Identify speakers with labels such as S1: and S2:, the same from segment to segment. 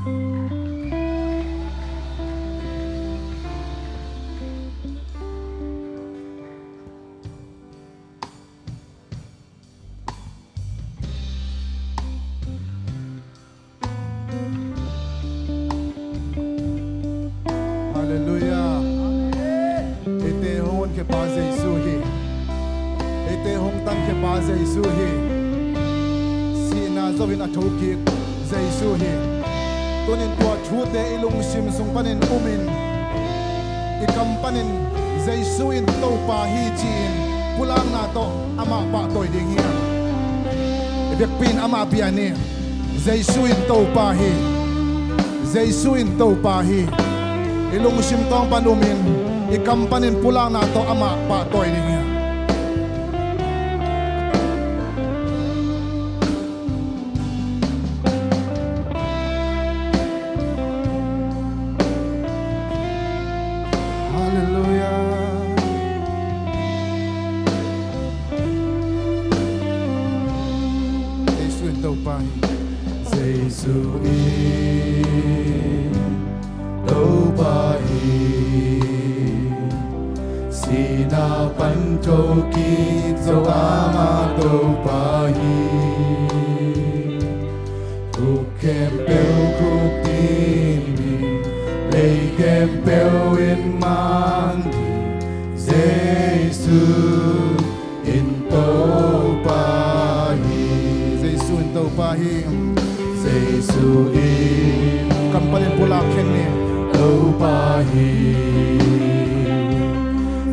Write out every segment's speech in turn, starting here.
S1: Hallelujah. Ite hon ke pa Giêsu hi. Ite hong tan ke pa Giêsu hi. Si na zovin a thoki Giêsu hi. Tunin tua thu te ilung sim sung panin umin. Ikam panin Giêsu in to pa hi chin. Pulang na to ama pa toy ding hi. Ibek pin ama piani. Giêsu in to pa hi. Giêsu in to pa hi. Ilung sim tong panumin ikampanin pulang na to ama pa toy niya. Hallelujah. Giêsu in tàu pa Giêsu in tàu pa Sina pancho ki zo ama to pahi ku kem pel ku tini lei kem pel in man Giêsu in to pahi Giêsu in to pahi Giêsu in kampalin pula kenne to pahi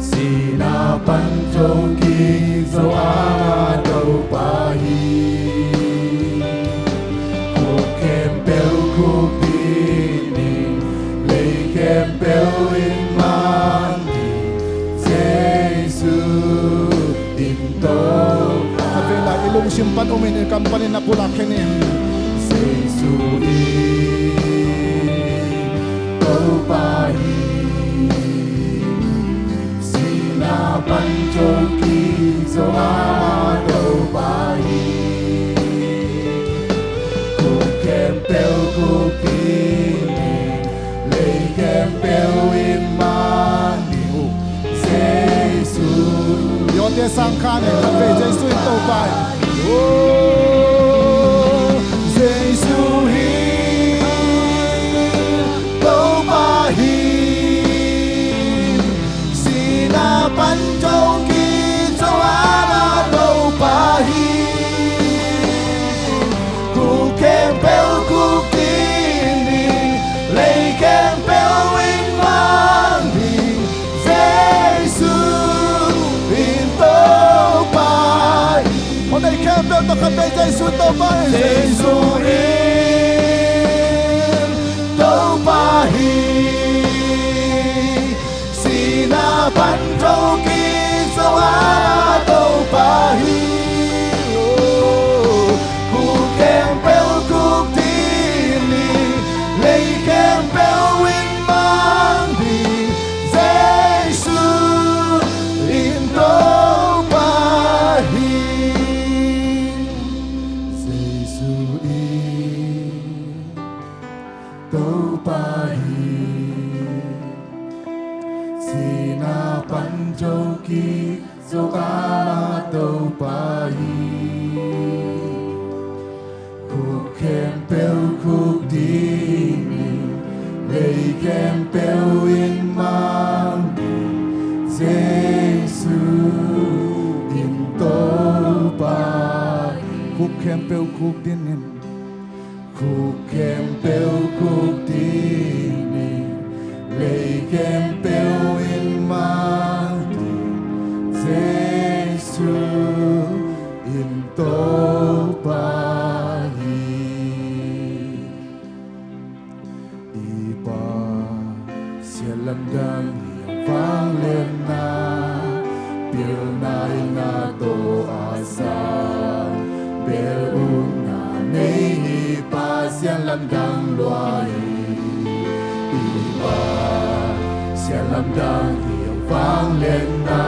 S1: Sina pancho ki zo ama to pahi ku kem pel ku pini lei kem pel in mandi Giêsu in to Avela ilung simpan umin in kampanin na pula kenin Giêsu in to pahi pancho ki zo ama to pahi ku kem pel ku pini lei kem pel in mani Giêsu yo te sangkane kape Giêsu in to pahi Giêsu hi to pahi pancho ki zo ama to pahi ku kem pel ku kini lei kem pel in mandi Giêsu in to pahi onde kem pel to kape Giêsu to pahi Giêsu in to pahi pancho ki zo ama to pahi ku kem pel ku tini lei kem pel in mandi Giêsu in to pahi Giêsu in to pahi Sina pancho ki zo ama to pahi ku kem pel ku dini lei kem pel in mandi Giêsu in to pahi ku kem pel ku dini ku kem pel ku dini lei kem pel in mandi Giêsu in to pahi ipa sialam dang yang vang lên na bil nai na to asa bel un na nei ipa sialam dang loai Sialam dang hiang vang lên na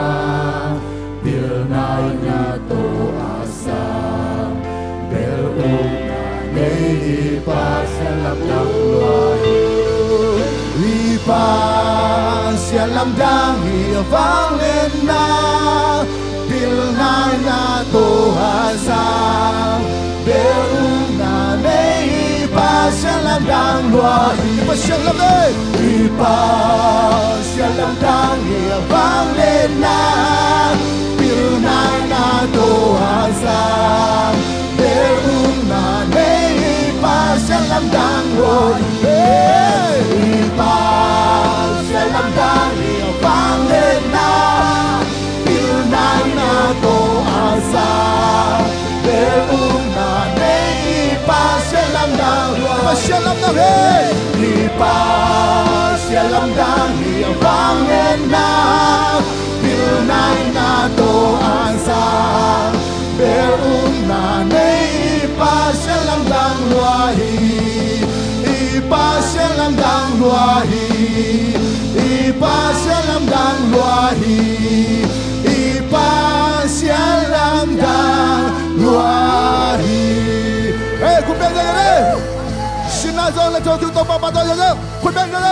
S1: bil nai na to asa bel na nei pa sialam dang lâm đang hiểu vang lên na bil nai na tô hà sa bel na nei pa sẽ lâm đang loa pa sẽ lâm đây pa sẽ lâm đang hiểu vang lên na bil nai na tô hà sa bel na nei pa sẽ lâm đang loa pa sẽ lâm đang hiểu vang lên na bil nai na tô hà sa bel na nei pa sẽ lâm đang loa sẽ lâm đang hey pa sẽ lâm đang hiểu vang lên na bil nai na tô hà sa bel na nei pa sẽ lâm đang loa pa sẽ lâm đang loa pa sẽ lâm đang loa pa sẽ lâm đang loa heyคุณเป็นยังไงชินาโซเลโตตุโตปะปะโตยังไงคุณเป็นยังไง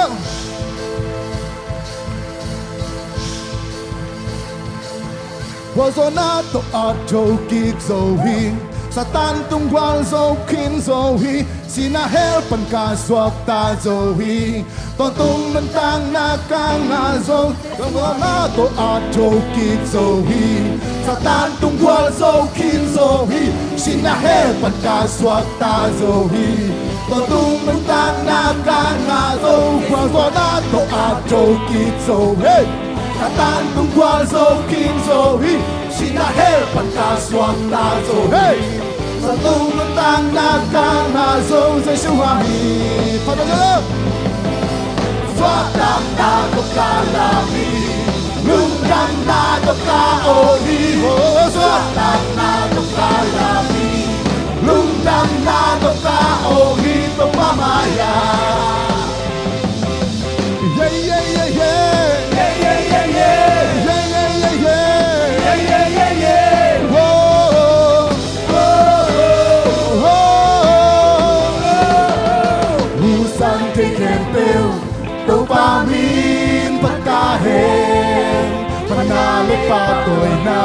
S1: Wazonato ato kik zohi Satan tungwal zokin zohi Sinahel kaswak ta zohi Tontung mentang nakanga zohi Wazonato ato kik zohi Satan tungwal zokin zohi Sinahel kaswak ta zohi Tontung mentang nakanga zohi Wazonato ato kik zohi Satan tungwal zokin zohi Sinahel kaswak ta zohi Sa tung tang nakanga zohi Sa shuwahi Pagkakala Swatang na to kalami Lungkang na to kaoli Swatang na to kalami Lungkang na to kaoli To pamaya Yeah yeah yeah yeah Yeah yeah yeah yeah Yeah yeah yeah yeah Yeah yeah yeah yeah Whoa Musang taken pill Dopamine pagkain Panalo pa to'y na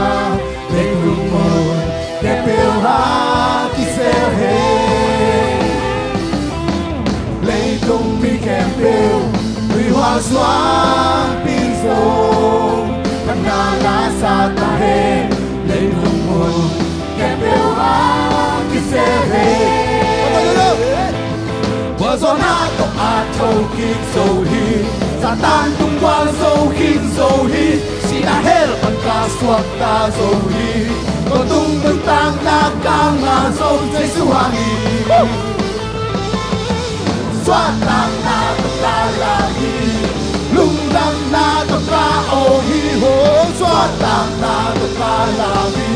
S1: Naglumon Kepil hati serhen Leitong mi kempil Rihwa suang pinso Panala sa tahe Leitong Kepil hati serhen Wazonato ato kik zohi Satan tungwal zohin zohi Sinahel kaswak ta zohi Totung mentang nakanga zohi Say suhangi Swatang na to kalagi Lungdang na to kaohi Swatang na to kalagi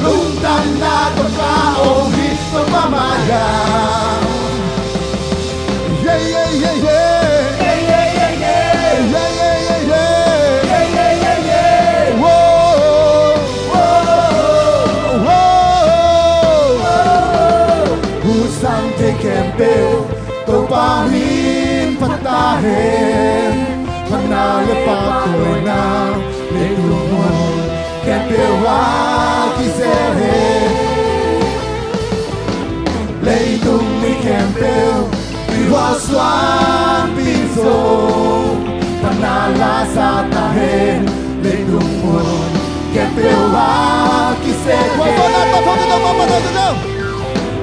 S1: Lungdang na to kaohi Pagmamaya Yeah yeah yeah yeah Yeah yeah yeah yeah Yeah yeah yeah yeah Yeah yeah yeah yeah Whoa Whoa Whoa Husang taken pill Topahin patahin Panalo pa ko'y na Naglumon Kempewa kisehin Leitung ni kempel Iwaswan piso Panala sa tahe Leitung Kempewa kisehin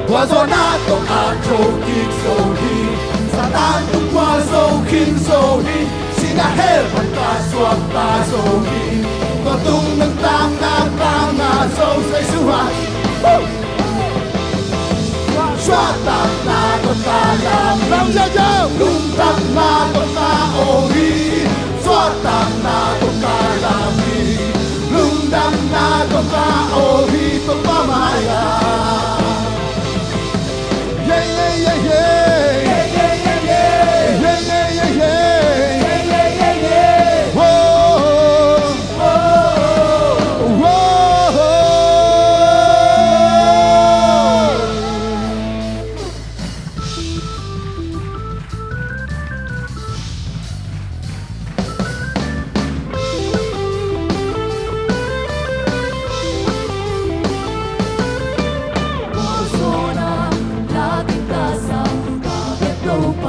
S1: Wazonato ato kik zohi Satan tungwal zohin zohi Sinahel kaswak ta zohi Totung mentang nakanga zohi Say suhangi Swatang na to kalam Lungkang na to kaohi Swatang na to kalami Lungkang na to kaohi To pamaya Yeah yeah yeah yeah Yeah yeah yeah yeah Yeah yeah yeah yeah Yeah yeah yeah yeah Whoa Whoa Whoa Hãy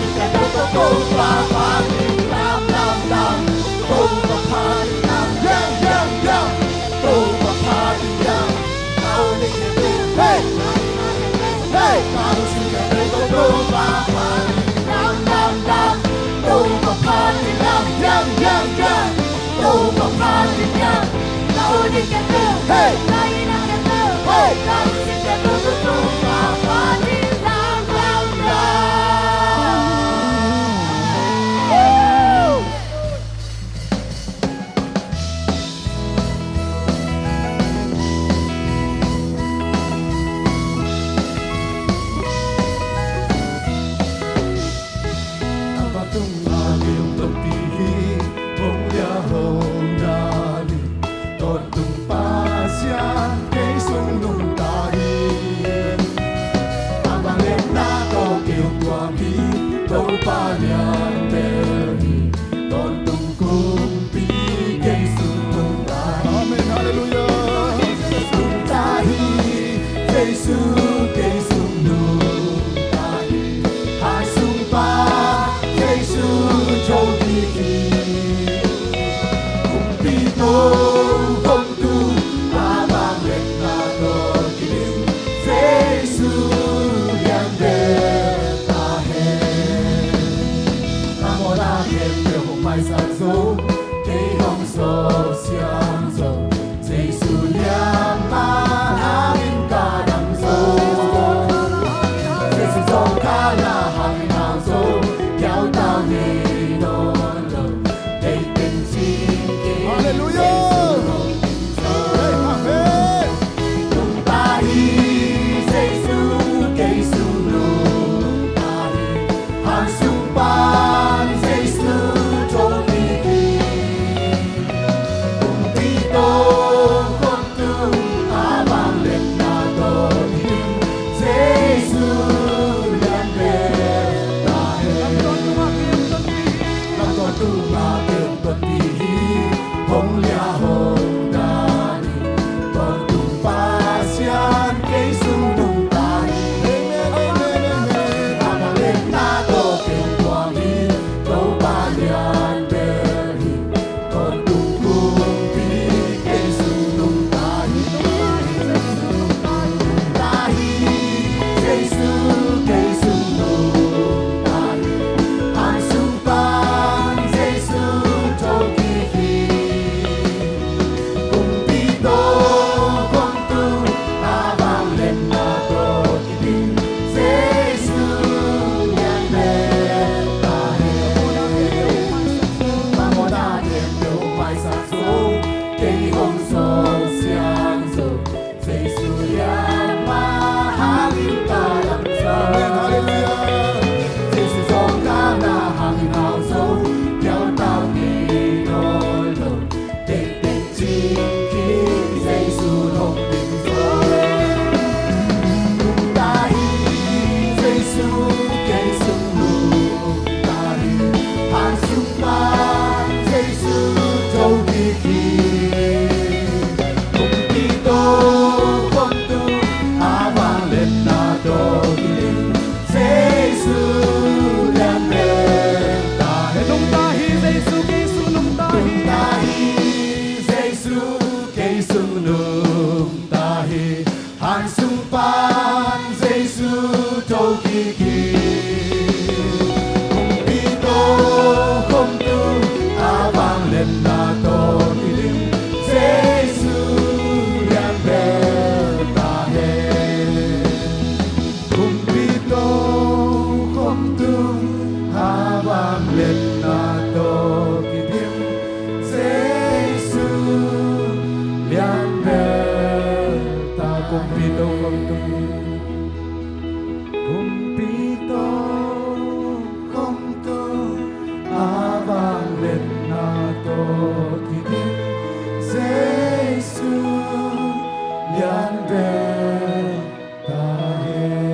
S1: subscribe cho kênh Ghiền Mì Gõ để không bỏ lỡ thâu kỳ kỳ cùng đi tô không tu ta vang lên na tô đi đêm Giêsu yang bel ta he cùng đi tô không tu ta vang lên na tô đi đêm Giêsu yang bel ta cùng đi tô không tu Kumpito komto avang lên nato titin Giêsu lian be tahe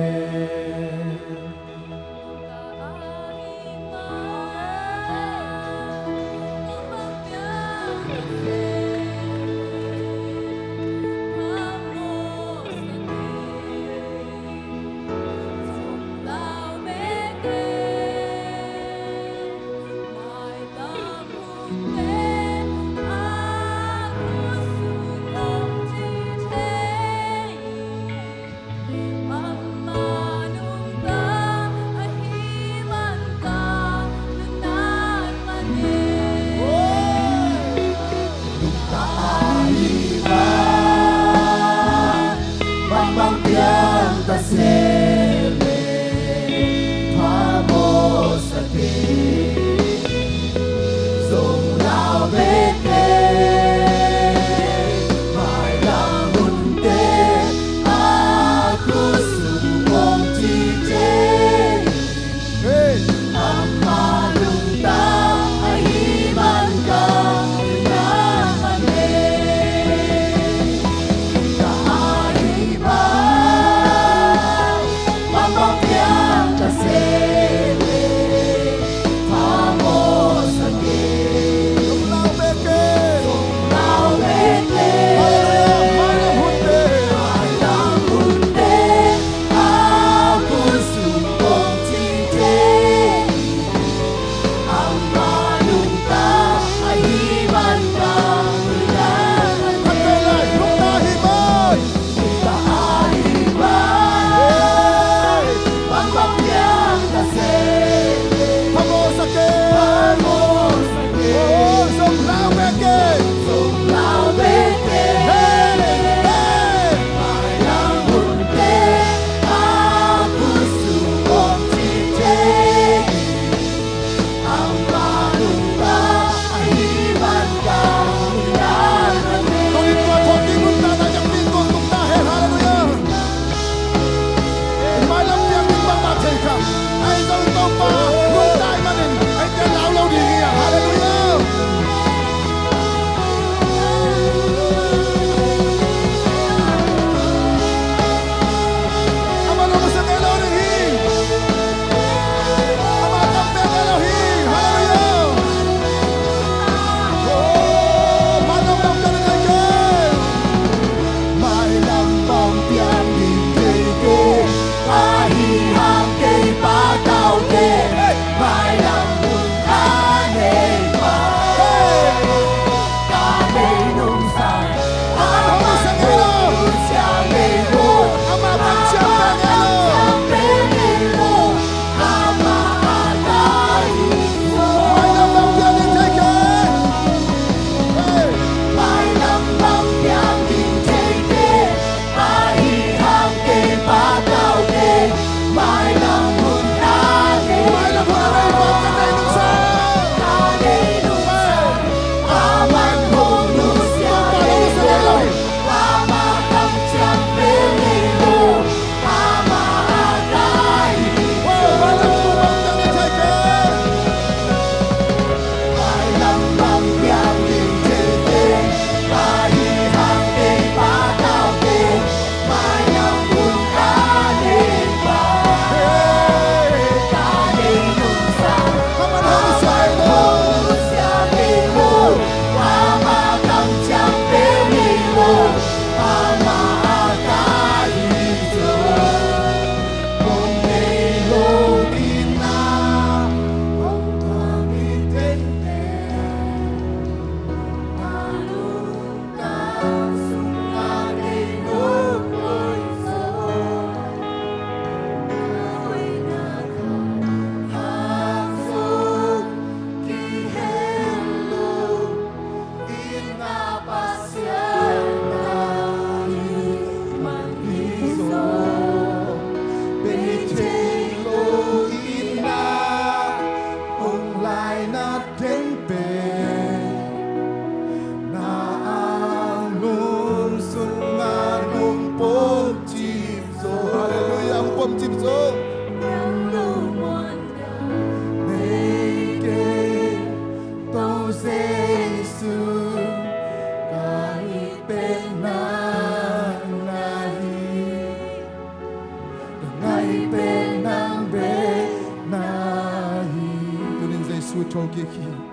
S1: Toki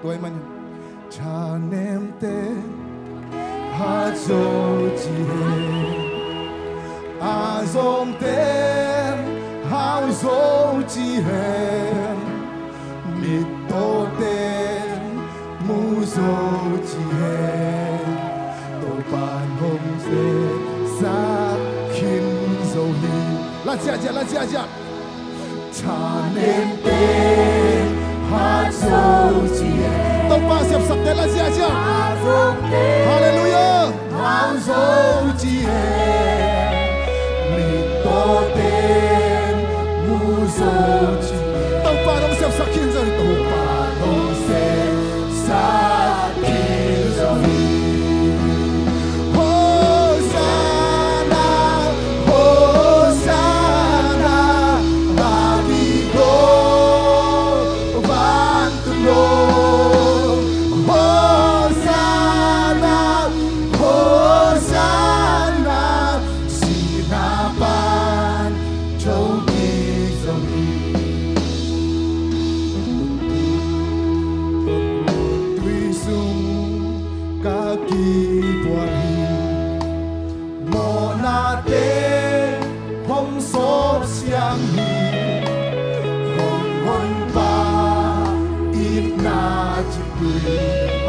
S1: tôi mà cha nem te ha zo chi a zong te ha zo chi mi to te mu zo chi to ban hong se sa kin zo hi la chia cha nem te ha zo chi tông ba xếp sập tên là gì chưa Hallelujah ha zo chi mi to tên mu zo chi tông ba đông xếp sập kinh rồi tông ba đông xếp sập kinh rồi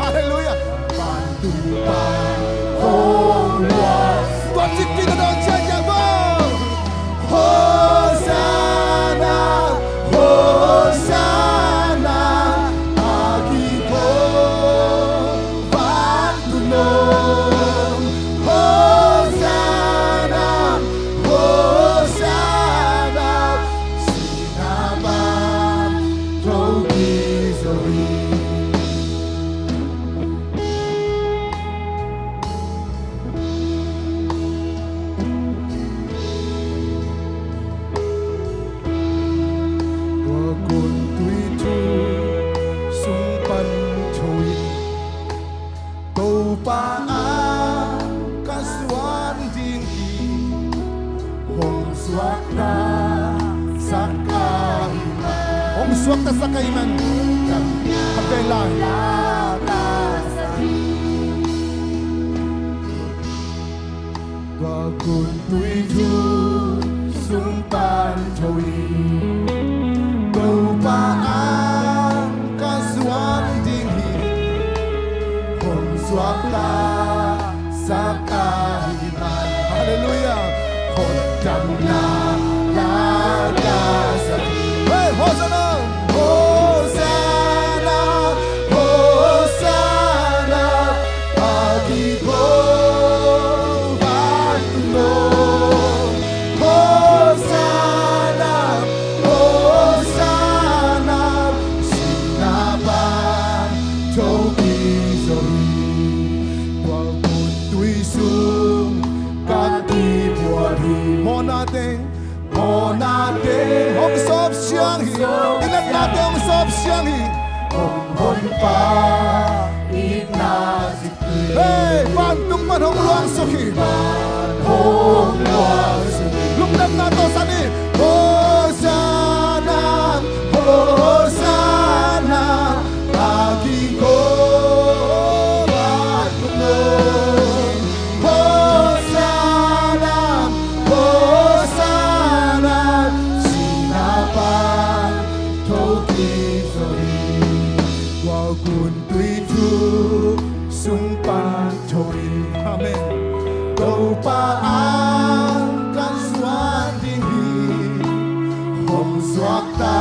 S1: Hallelujah. Bantu oh Tuhan cipti dalam jajamu. Hosana, Hosana, Agiko, bantu nom. Hosana, Hosana, sinaban togi zori. Swakta sa kaiman Pagkailan Wakun tuiju Sumpan Towi Kau paan Kasuan tinggi Hong swakta sa kaiman Hallelujah Hodam na lagasan Hey, Hosanna! Hosanna, Hosanna, Agiko, bantu nom. Hosanna, Hosanna, sinaban togi zori. Wakun tuisung kati buari. Mo natin, Hong sop siyang hi. Ilan natin ang sop siyang hi. Hong pa inazikli. Hey, bantung man hong luang suki. Hong luang suki. Lumnat na to sani. Hosanna, Hosanna, Agiko, bantung nom. Hosanna, Hosanna, sinapan togi zori. Wakun tuiju sumpan towi. Amen. Kau paan kasuan tinggi. Hong swakta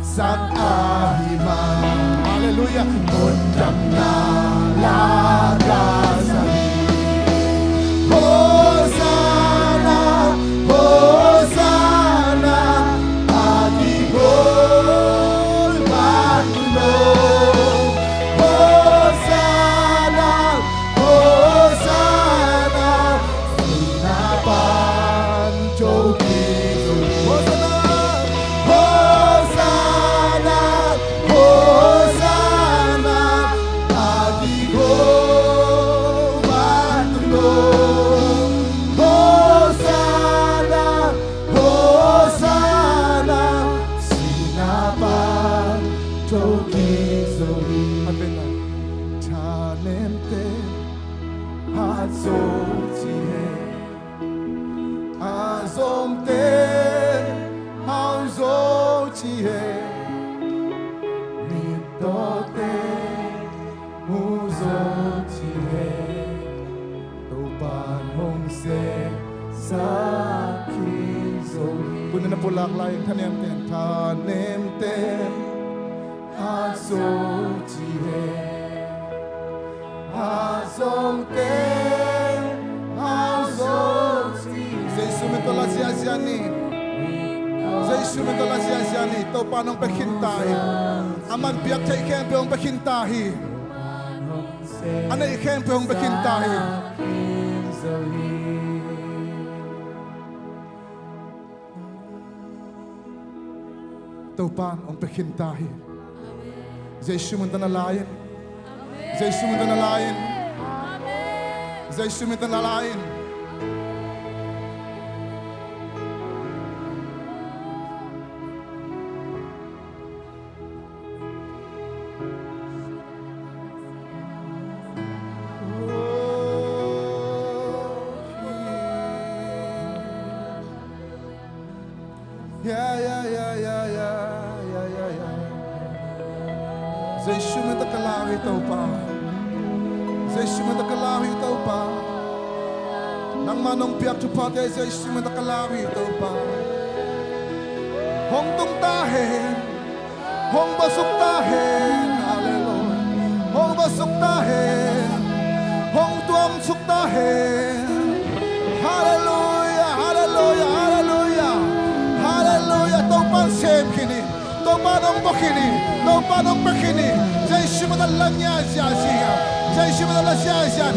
S1: sak ahiman. Hallelujah. Undam na lagasan. Hosanna, Hosanna, Agiko, bantu nom. Hosanna, Hosanna, sinapan togi zori. 지혜 믿도때 무섭지혜 또반 홍세 사킨 소리 Puno na po laklayang tanem-tem tanem-tem hasojihe hazongtem hasojihe Zeisumento la siasiani Zeisumento la siasiani to panong paghintahi aman biyak sa ikempe ang paghintahi anay ikempe ang paghintahi Taupan ang paghintahi. Jesu mananalayan. Jesu mananalayan. Jesu mananalayan. Jesu manakalawi taupa. Jesu manakalawi taupa. Nang manong piyak tupate Jesu manakalawi taupa. Hong tung tahen, hong basuk tahen, hallelujah. Hong basuk tahen, hong tuam suk tahen, hallelujah, hallelujah, hallelujah, hallelujah. Taupan sem kini. Topanong bakini, topanong bakini. Jesu madalanya siya. Jesu madalanya siya.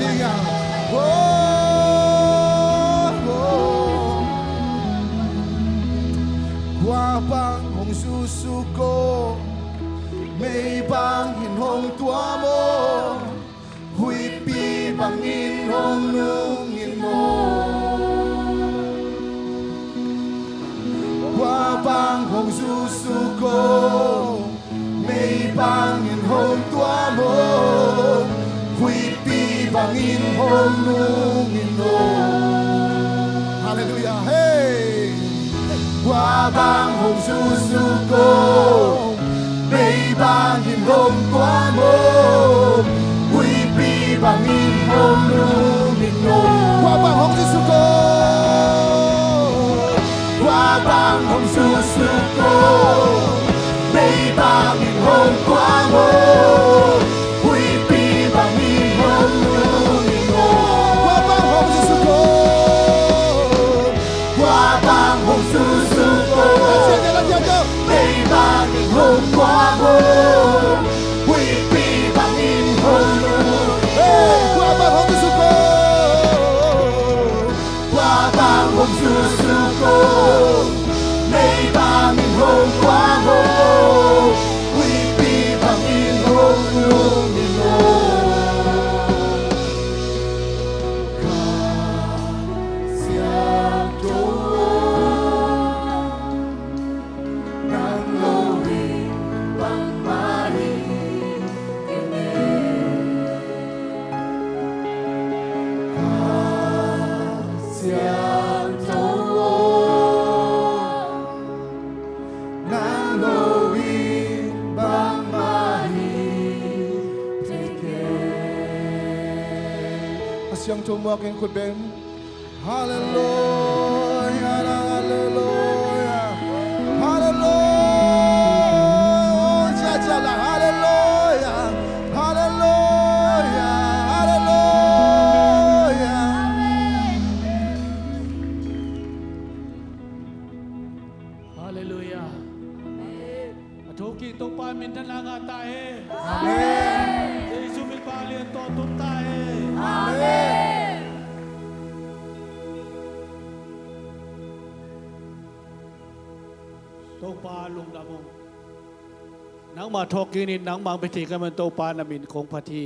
S1: Guapang hong susuko, may bangin hong tuamo, hui pi bangin hong nungin mo. Guapang hong susuko, may bangin hong tuamo, hui pi bangin hong nungin mo. Hallelujah, hey! Guapang hong susuko, may bangin hong tuamo, hui pi bangin hong nungin mo. Guapang hong susuko, Guapang hong susuko, may bangin hong tuamo, hui pi bangin hong nungin mo. Guapang hong susuko, Guapang hong susuko, may bangin hong tuamo, hui pi bangin hong nungin mo. Guapang hong susuko, Guapang hong susuko, may bangin hong tuamo, hui pi bangin hong nungin mo. Kasiyang tuon ng lowing pangmahiin. Kasiyang tuon ng lowing pangmahiin. Kasiyang tuon mo aking kubem. Hallelujah, hallelujah, hallelujah, Jajala, hallelujah, hallelujah, hallelujah.
S2: Hallelujah. Atoki to pa mintan langa tahe.
S1: Amen.
S2: Jesu mi pali to tum tahe.
S1: Amen.
S2: To pa lung damo. Nang ma thoki ni nang mangพิธีกันมันโตปานามินคงพะที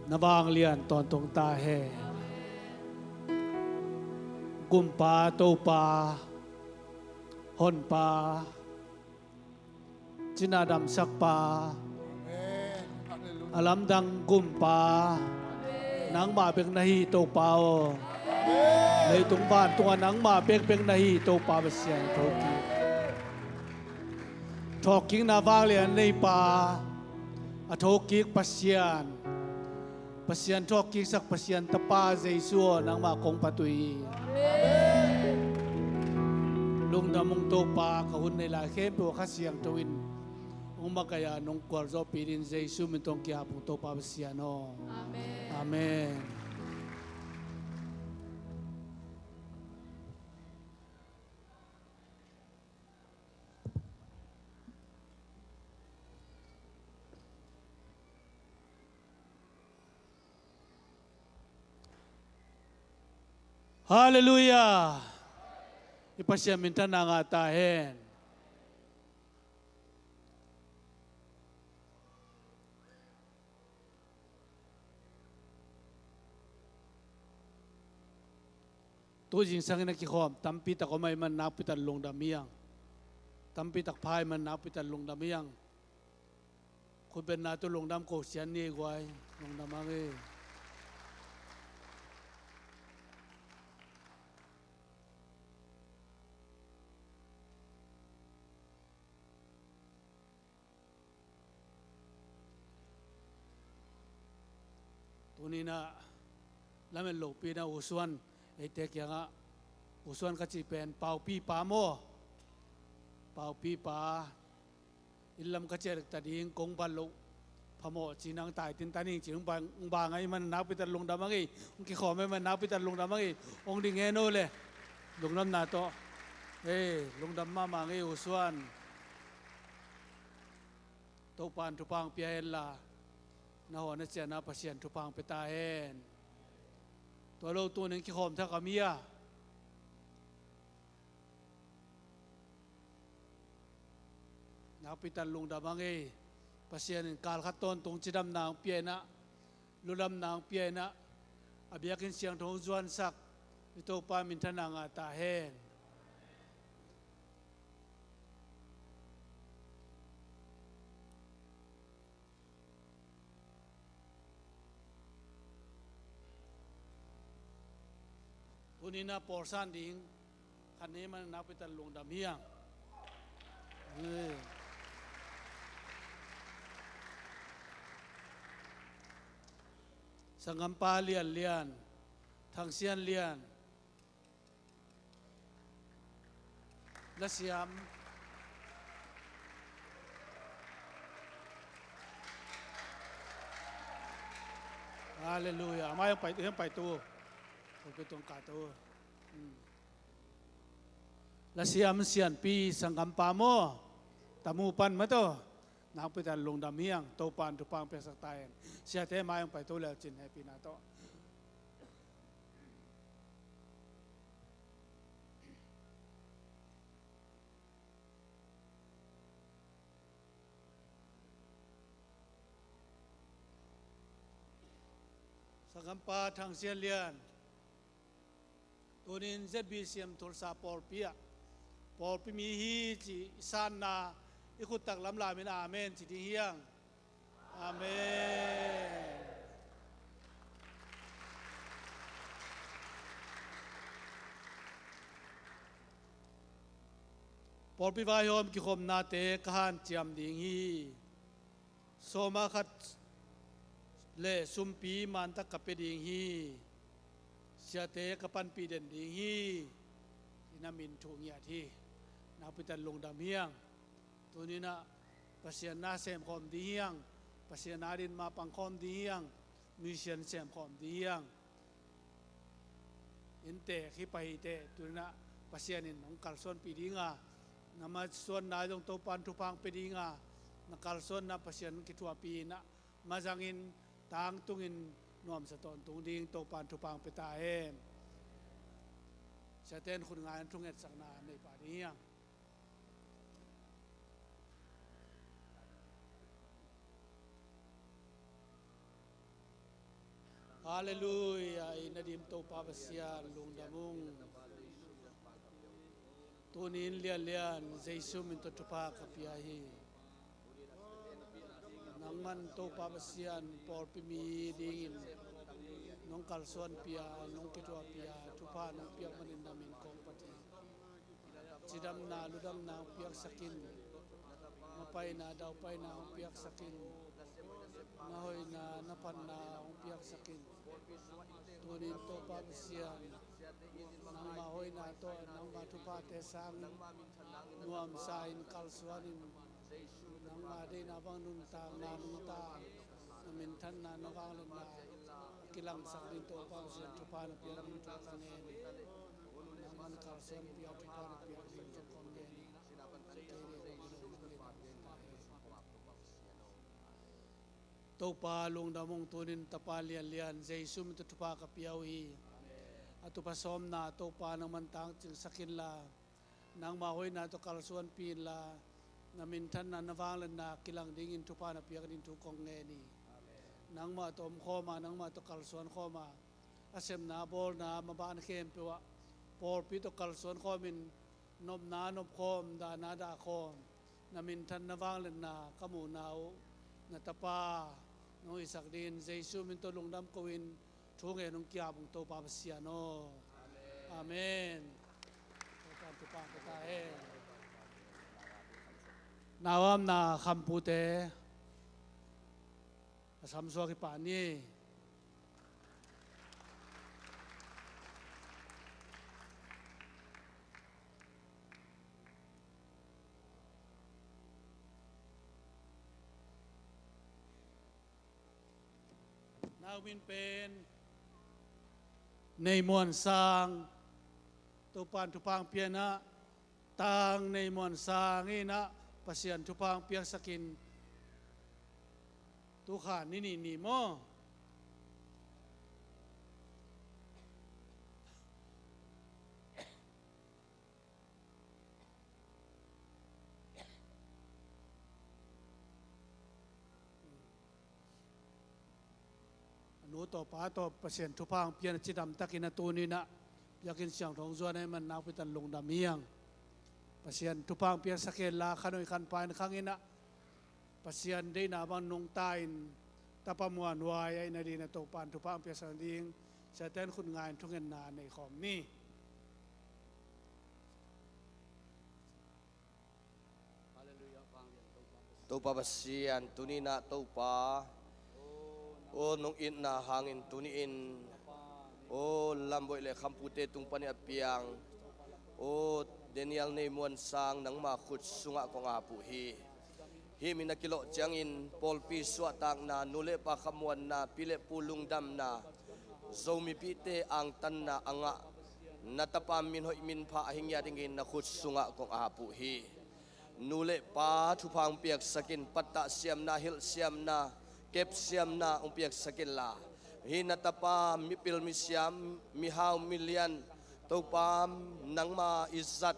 S2: นบางเลียนตอนตรงตาแห่กุมปาโตปาหนปาจินาดำสักปา alam dang gumpa nang ma pek nahi to pao lấy tung ban tung nang ma pek nahi to pa basian thoki ทอกิ้งนาวาเลียนในป่าอโทกิกปัสยานปัสยานทอกิกสักปัสยานตะปาเจซัวนางมาคงปะตุยลุงดำมงโตปาขหุ่นในลาเข้มตัวข้าเสียงทวินองค์มากายานงกวาร์โซปีดินเจซูมินตงกิอาปุงโตปาปัสยานออาเมนฮาเลลูยาอิปัสยามินทนางาตาเฮนตัวจริงสังเกตกี่ข้อตั้มปีตะก็ไม่มันนับปีตะลงดามียังตั้มปีตะพายมันนับปีตะลงดามียังคุณเป็นนาตัวลงดำโกเสียนนี่กว่าลงดามังเอตัวนี้นะแล้วมันหลบปีนะอุศวนไอเด็กยังอ่ะอุศวนก็จะเป็นเป่าปีปาโมเป่าปีปาอิลลัมก็จะตัดยิงกงบัลลุพโมจีนังตายตินตานิงจีนบางไงมันนับไปตัดลงดามังไงองค์ขอไม่มันนับไปตัดลงดามังไงองค์ดิ่งเงโนเลยลงน้ำนาโตลงดำมามังไงอุศวนโตปานทุพังเปียเอลลานาหัวนัชเจนาปัสยันทุพังเปตาเอ็นตัวเราตัวหนึ่งขี้ขอมทักอามียนักปิตันลุงดาบังเอปัสยันการขัดต้นตรงจิดำนางเปียนะลุดำนางเปียนะอาเบียกินเสียงทงจวนสักอิโตปามินทนางาตาเฮนตัวนี้นะปอร์ซันดิงคันนี้มันนับไปตันลงดำเฮียงสังกัมปาเลียนเลียนทางเซียนเลียนและเสียมฮาเลลูยาไม่ต้องไปตัวผมไปตรงกาตัวและเสียมเสียนปีสังกัมปาโมตามูปันมาตัวนักไปแต่ลงดำเมียงโตปานทุปังเปสักตายเสียเทมายังไปตัวแล้วจินให้ปีนาโตสังกัมปาทางเซียนเลียนตัวนี้เจ็ดบีเซียมทุลซาปอลปีปอลปีมีฮีจีซานนาอิคุตักลำลามินอาเมนจิติเฮียงอาเมนปอลปีวายอมกิคมนาเตกหันจำดิ่งฮีโซมาขัดเลสุมปีมันตะกับเปดิ่งฮีเสียเตกับปันปีเด่นดิ่งฮีที่นามินทุงยาที่นาปิตันลงดำเฮียงตัวนี้นะปัสยานาเสมคอมดีเฮียงปัสยานาดินมาปังคอมดีเฮียงมิเชียนเสมคอมดีเฮียงอินเตะขี้ไปเตะตัวนี้นะปัสยานินของกัลส่วนปีดีงานามาส่วนนายตรงโตปันทุพังปีดีงานักกัลส่วนนะปัสยานกิทัวปีนะมาจังอินทางตุงินนวมสะตอนตุงดิ่งโตปันทุพังไปตาเอ็มจะเต้นคุณงานทุ่งเอ็ดสักนาในป่านี้ยังฮาเลลูยาอินาดิมโตปาบเสียลุงดามุงตัวนี้เลียนเลียนเจสุมินตุปากับยาฮีนังมันโตปาบเสียนปอลปิมีดินน้องกัลส่วนเปียน้องกิตัวเปียทุพาน้องเปียกมันอินดามินกองปฏิจิดำนาลุดำนาเปียกสกิน pai na daw pai na ang piyak sakin nahoy na napan na ang piyak sakin tunin to pabsiyan nang mahoy na to nang matupate sang nuam sain kalswanin nang made na bang nuntang na nuntang namin tan na nawanglan na kilang sakin to pabsiyan tupan piyak din to kanen naman kalswan piyak tupan piyak din to kanen to palong damong tunin tapalian lian Jesus mi tupa kapiyawi at pasom na to pa naman tang sakin la nang mahoy na to kalsuan pin la namintan na nawanglan na kilang dingin tupa na piyak din to kong ngeni nang ma to khoma nang ma to kalsuan khoma asem na bol na mabaan kem pewa por pito kalsuan khomin nob na nob khom da na da khom namintan nawanglan na kamu nao natapa no isak din Jesus min to lungdam kawin thunge nong kya bung to pa sia no amen to pa ta he nawam na khampute samso ki paniวินเป็นในมวลสร้างตุปานทุพังเปียนะต่างในมวลสร้างนี่นะปัสยันทุพังเปียสกินตุขานี่นี่โมนูต่อป้าต่อเปอร์เซ็นต์ทุพังเพียนจิตดำตะกินตูนี่นะอยากกินเสียงทองส่วนให้มันนักพิตันลงดำเมียงเปอร์เซ็นต์ทุพังเพียนสเกลลาขนอยขันปานข้างนี้นะเปอร์เซ็นต์ได้นาบันนงตายตะปมวนวายไอ้นาดีนะตกปานทุพังเพียนสันดิงเสด็จคุณงานทุกเงินนาในของนี้
S3: ตัวปาบเสียนตุนีนะตัวปาโอ้นงอินนาหางอินตุนีอินโอ้ลำบอยเลยคำพูดเตตุงปนิอเปียงโอ้เดนิเอลในมวลสางนังมาขุดสุงะของอาปุฮีมินักกิโลจังอินปอลปีสวะตังนานุเลปะขมวนนาปิเลปูลุงดำนาโซมิปิเตอังตันนาอังะนัตปามินหอยมินพะหิงยาดิงินนักขุดสุงะของอาปุฮีนูเลปาทุพังเปียกสกินปัตตะเสียมนาฮิลเสียมนาเก็บเสียมนาองเปียกสกินลาฮินัตปามิปิลมิเสียมมิฮาวมิเลียนตัวปามนังมาอิสัต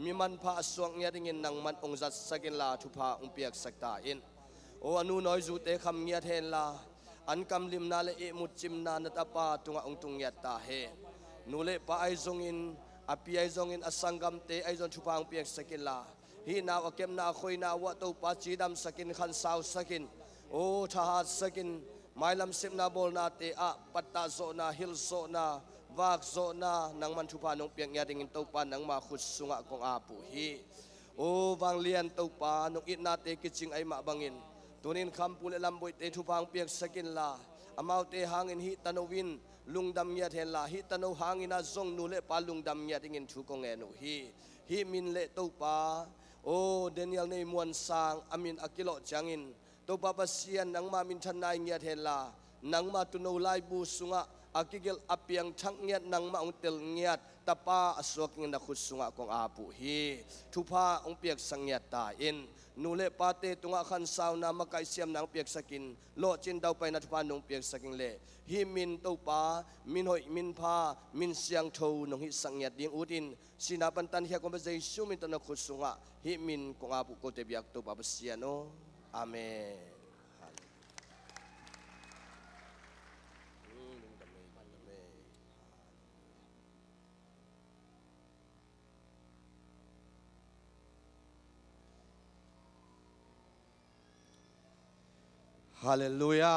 S3: มีมันพาสวงเงียดิงินนังมันองจัดสกินลาทุพาองเปียกสักตาอินโออนุน้อยจูเตคำเงียเทนลาอันกำลิมนาเลเอมุจิมนานัตปาตุงองตุงเงียตาเฮนูเลปาไอซงอินอภิไอซงอินอสังกัมเตไอซงทุพาองเปียกสกินลาฮีนาวเก็มนาคอยนาวะตัวปาจีดำสกินขันสาวสกินโอทหารสกินไม่ลำสิบนาบอลนาเตอะปัตตาโซนาฮิลโซนาวากโซนานังมันทุพานงเปียงยาดิงินตัวปานังมาขุดสุงะของอาปุฮีโอวังเลียนตัวปานงอินาเตกิจิงไอมาบังอินตัวนินคำปุเลลำบุยเตทุพังเปียกสกินลาอามาวเตหางอินฮิตานวินลุงดำยาเทนลาฮิตานหางอินาซงนูเลปาลุงดำยาดิงินทุกงเอนุฮีมินเลตัวปาโอ้เดนิเอลในมวลสางอามินอากิโลจังอินตัวปาปเสียนนังมามินทันนายเงียเทลานังมาตุโนไลบูสุงะอากิเกลอเปียงทั้งเงียนังมาองเตลเงียตาปาอสวกิงนักขุดสุงะของอาปุฮีทุพาองเปียกสังเงียตาอินนูเลปาเตตุงะขันสาวนามาไกเสียมนังเปียกสกินโลจินดาวไปนัทพานงเปียกสกินเลฮิมินตัวปามินหอยมินพามินเสียงโทนงฮิสังเงียดิงอุดินสินาปันตันเฮียกบเจสุมินตนักขุดสุงะฮิมินของอาปุโกเตบิยักตัวปาปเสียโนอาเมนฮาเลลูยา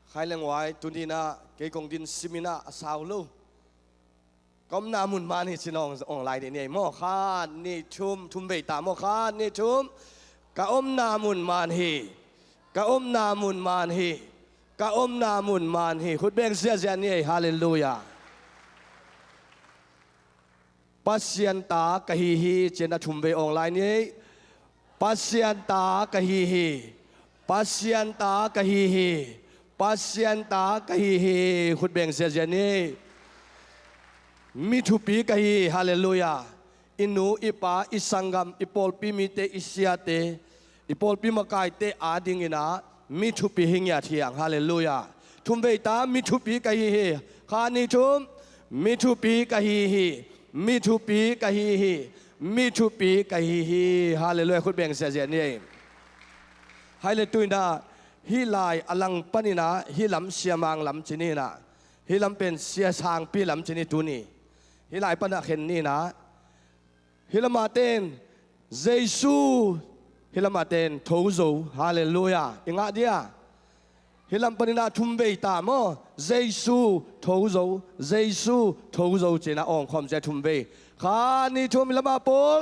S3: ใครเลี้ยงไว้ตุนีนะเกี่ยกงดินซิมินะสาวลูก็นามุนมานี่ชินองออนไลน์เนี่ยหม้อข้านี่ทุ่มเบตาหม้อข้านี่ทุ่ม ka om namun man hi ka om namun man hi ka om namun man hi khut beng sia sia ni hallelujah pasien ta ka hi hi chena thumbe online ni pasien ta ka hi hi pasien ta ka hi hi pasien ta ka hi hi khut beng sia sia ni mi thu pi ka hi hallelujah inu ipa isangam ipol pi mi te isiate ipol pi makai te adingina mi thu pi hingya thiang hallelujah thumbe ta mi thu pi ka hi hi khani thum mi thu pi ka hi hi mi thu pi ka hi hi mi thu pi ka hi hi hallelujah khut beng sia sia ni hai le tuina hi lai alang panina hi lam siamang lam chini na hi lam pen sia sang pi lam chini tu ni hi lai pana khen ni na hi lama ten Giêsu hi lama ten thozo hallelujah inga dia hi lam panina thumbe ta mo Giêsu thozo chena ong khom je thumbe kha ni thum lama pol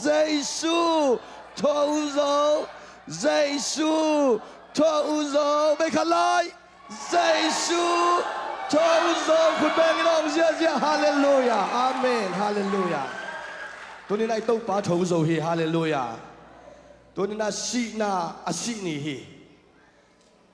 S3: Giêsu thozo be khalai Giêsu thozo khut beng nong sia sia hallelujah amen hallelujah tuni nai to pa thozo hi hallelujah tuni na si na asi ni hi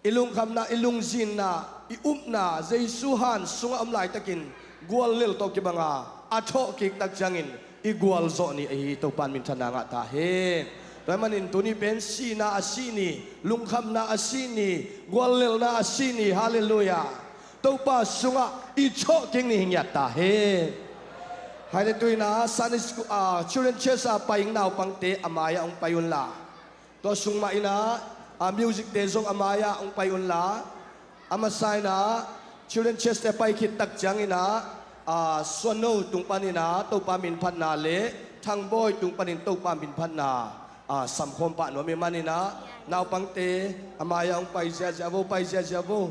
S3: ilung kham na ilung zin na I na Giêsu han sunga amlai takin gwal lel to ki banga atho ki tak changin I gwal zo ni ai to pan min thana nga ta he toy manin tuni pen si na asi ni lung kham na asi ni gwal lel na asi ni hallelujah to pa sunga I cho king ni hingya ta he hai le tuina Sunday school children church paing naw pangte amaya ong payun la to sungma ina music te zong amaya ong payun la amasai na children church te pai khit tak chang ina swano tung panina to pa min phan na le thang boy tung panin to pa min phan na sam khom pa no me manina naw pangte amaya ong pai sia vo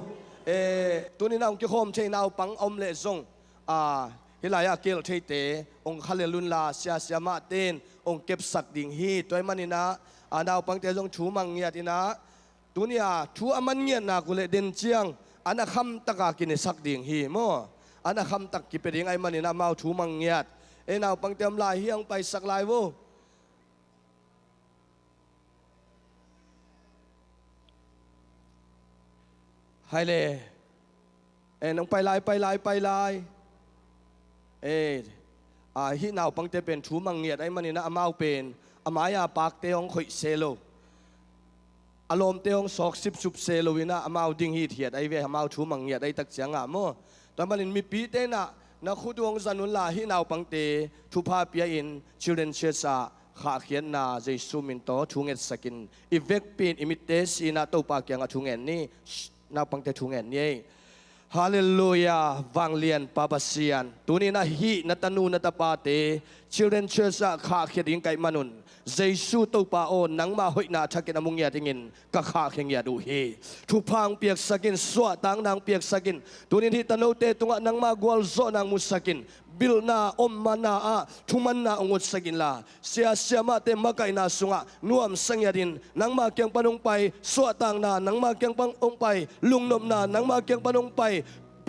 S3: tunina ong ki khom chei naw pang om le zong hilaya kel thei te ong khalelun la sia ma ten ong kep sak ding hi toy manina naw pangte zong thu mang ya tina tunia thu aman nge na kule den chiang ana kham taka kine sak ding hi mo ana kham tak ki peding ai manina mau thu mang ngiat naw pangte am lai hi ang pai sak lai wo hai le nong pai lai hi naw pangte pen thu mang ngiat ai manina amau pen amaya pak te ong khoi selo alom te ong sok sip sup selo wina amau ding hi thiat ai ve amau thu mang ngiat ai tak changa mo tamanin mi pi te na khudong zanun la hi naw pangte thu pha pia in children chesa kha khian na Giêsu min to thunget sakin ivek pin imite sina to pa kyang thungen ni naw pangte thungen ni hallelujah wanglian papasian tunina hi natanu natapate children church kha kheding kai manun Giêsu to pa o nangma hoina thakin amung ya tingin ka kha kheng ya du hi thu phang piak sakin swa tang nang piak sakin tunin hi tanote tunga nangma gwal zo nang musakin bil na om mana thuman na ongot sakin la sia ma te makai na sunga nuam sangyarin nangma kyang panong pai swa tang na nangma kyang pang ong pai lungnom na nangma kyang panong pai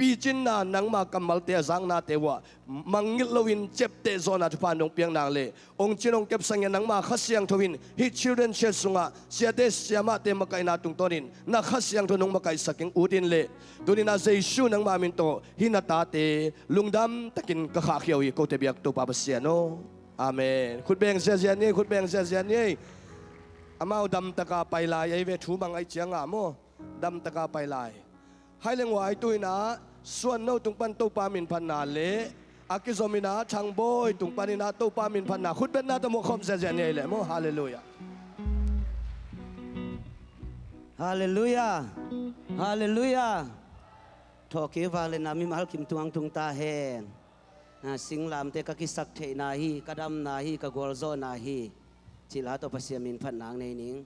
S3: pichin na nangma kamal te zang na te wa mangil lowin chep te zona thupan nong piang nang le ong chinong kep sangya nangma khasyang thowin hi children church sunga siate siama te makai na tung tonin na khasyang thonong makai saking udin le tunina Giêsu nangma min to hinata te lungdam takin ka kha khiawi ko te biak to pa basiano amen khut beng sia ni amau dam taka pailai ai ve thu mang ai chianga mo dam taka pailai hai leng wai tuina suan no tung pan to pa min phan na le akizomina thang boy tung panina to pa min phan na khut ben na to mo khom sia sia ni le mo hallelujah
S4: hallelujah thoki wale na mi mal kim tuang tung ta hen singlam te ka kisak the na hi kadam na hi ka golzo na hi chila to pasiamin phan nang nei ning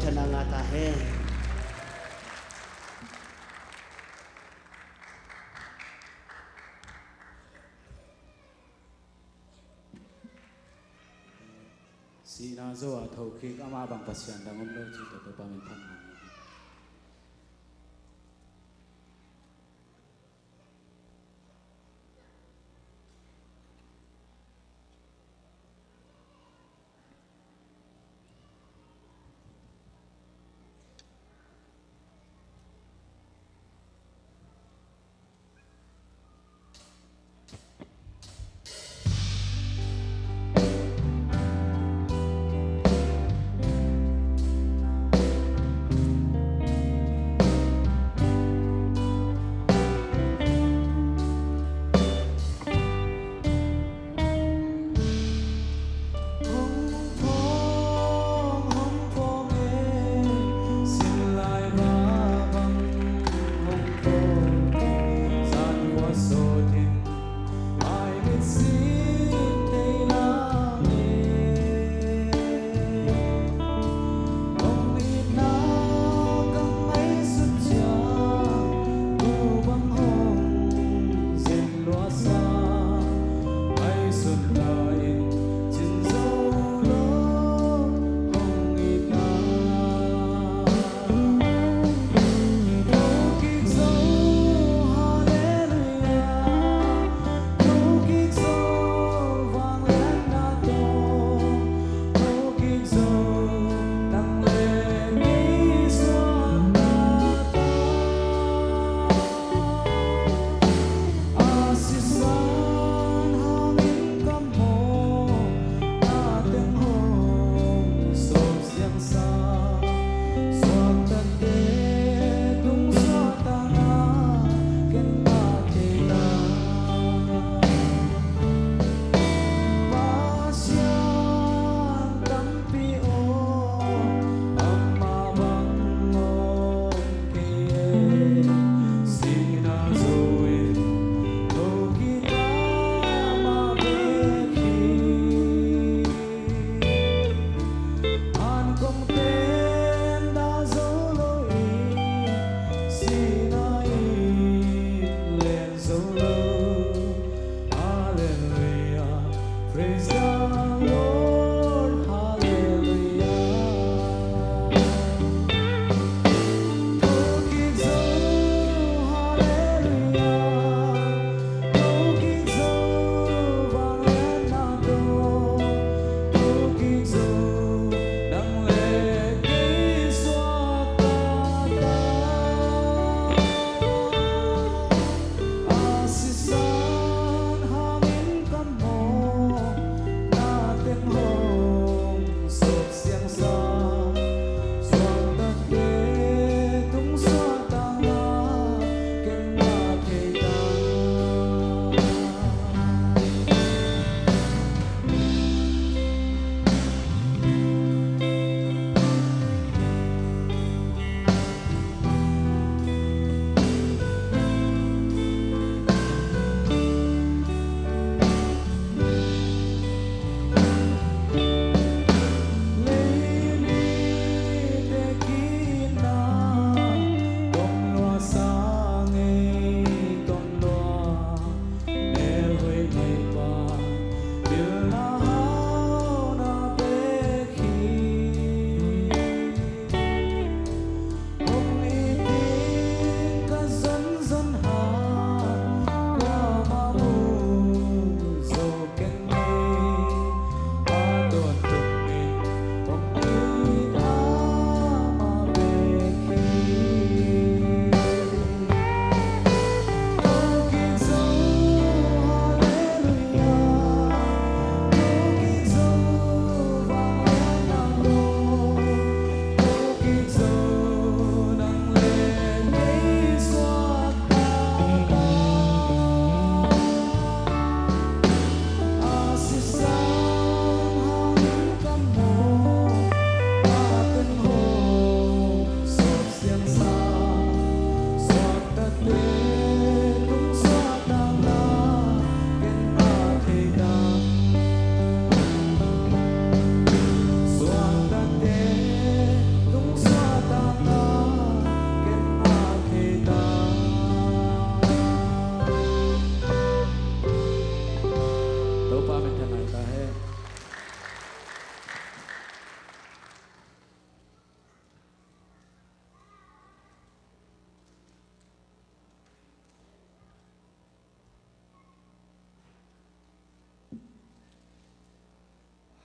S4: chana ngata he
S5: si na zo a thau khi ama bang pasian dangom lo chi to pa men phan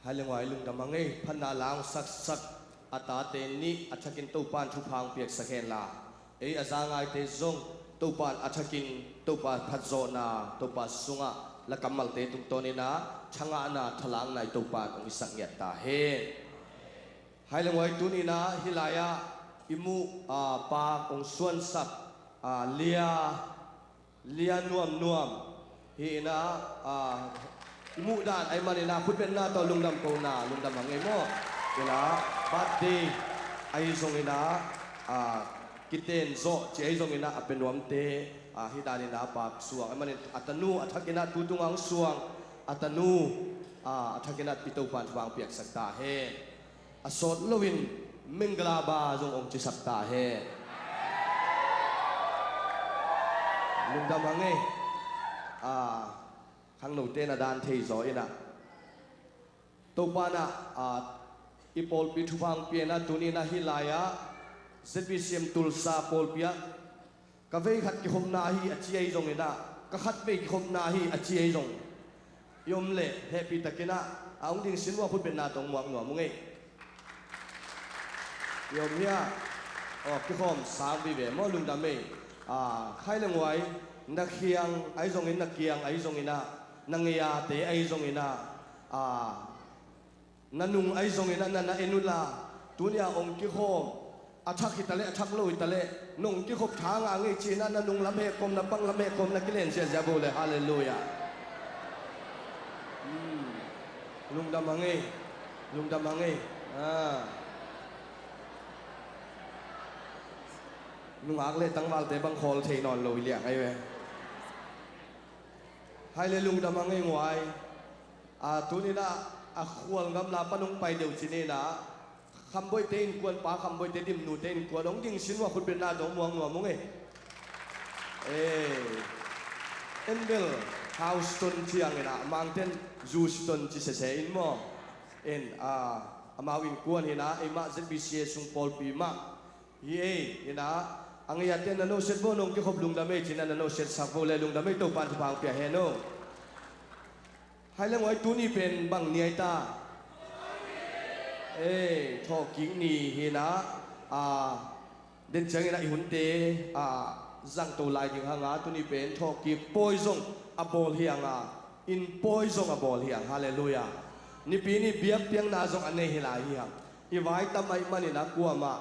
S3: hai leng wai lung damang ei phan na lang sak sak ata te ni athakin to pan thu phang piak sakhen la ei azangai te zong to pan athakin to pa phat zo na to pa sunga la kamal te tung to ni na changa na thalang nai to pan ong isak ngiat ta he hai leng wai tu ni na hilaya imu pa ong suan sak lia nuam hi na imu dan ai manina khut ben na to lungdam ko na lungdam angai mo ila birthday ai zong ina kiten zo che ai zong ina apenuam te hi dani na pa suang ai manin atanu athakina tutungang suang atanu athakina pitopan wang piak sakta he asot lowin mengla ba zong ong chi sakta he lungdam angai khang nâu tên là đàn thầy giỏi na tàu pa na ipol pi thu phang pi na tuni na hilaya zbcm tulsa pol pia ka vei khat ki khom na hi achi ai zong ina ka khat vei ki khom na hi achi ai zong yom le happy takina aung ding sinwa phut ben na tong muang no mungai yom hia ki khom sang bi ve mo lung da me khai leng wai na khiang ai zong in na kiang ai zong ina nangia te ai zong ina nanung ai zong ina na enula tunia ong ki khom athak hitale athak lo hitale nong ki khop thang angai china nanung lame kom na pang lame kom na kilen se jabole hallelujah lung da mangai nung ak le tangwal te bang khol thei non lo liak ai we hai le lung damang ei ngwai tunina khwal ngam la panung pai deu chini na khamboi te in kwan pa khamboi te dim nu te in kwan ong ding sinwa khut ben na dong muang no mong e enbel house ton chiang ina mountain juice ton chi se in mo en amawin kwan ina ema zbc sung pol pi ma ye ina angya ten na no set bo nong ki khop lung da me china na no set sak bo le lung da me to pan phang pya he no hai le ngoi tu ni pen bang niai ta tho king ni he na den chang ina I hun te zang to lai ding hanga tu ni pen tho ki poison a bol hianga in poison a bol hiang hallelujah ni pi ni biak piang na zong ane hi lai hiang I vai tamai mani na kuama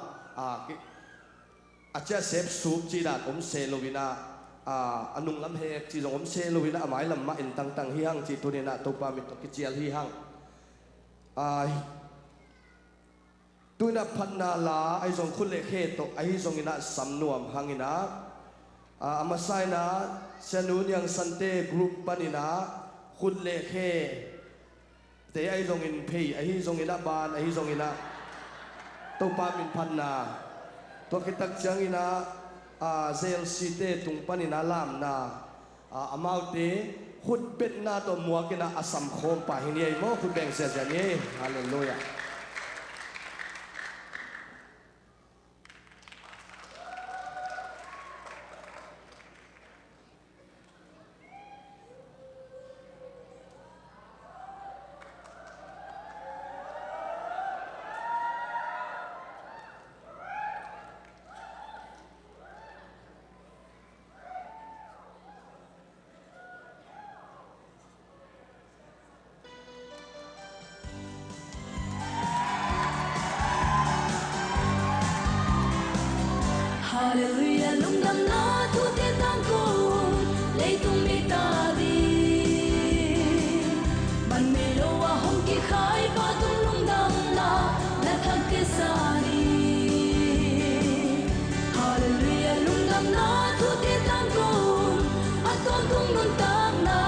S3: acha sep sup chi dat om se lovina anung lam he chi jong om se lovina amai lam ma in tang hi hang chi tunina to pa mi to ki chial hi hang tuina phanna la ai jong khul le khe to ai jong ina samnuam hangina amasai na sanun yang sante group panina khul le khe te ai jong in phei ai jong ina ban ai jong ina to pa min phanna to kitak chang ina zel site tung panina lam na amaute khut bet na to muakina asam khom pa hini ai mo khut beng se jani hallelujah
S6: Hallelujah, lung nam na thu te tang ko, lei tung mi ta di. Ban me lo wa hong ki khai pa tung lung nam na thak ke sa ni. Hallelujah, lung nam na thu te tang ko, aton tung nun tang na.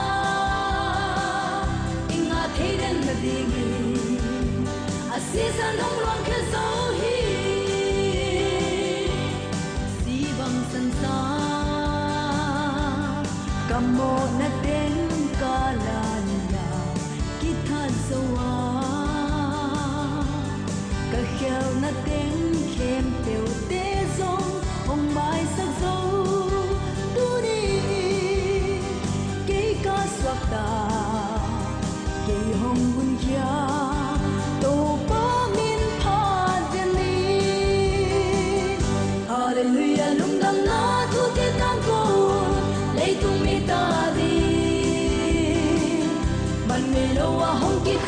S6: Inga thei den na dingi, asisa nong luang ke zo hi. Kamo na ten kalala kithan sawa ka khel na ten khem teu te zong ong mai sak zo tu ni ke ka swak ta ke hong bun kya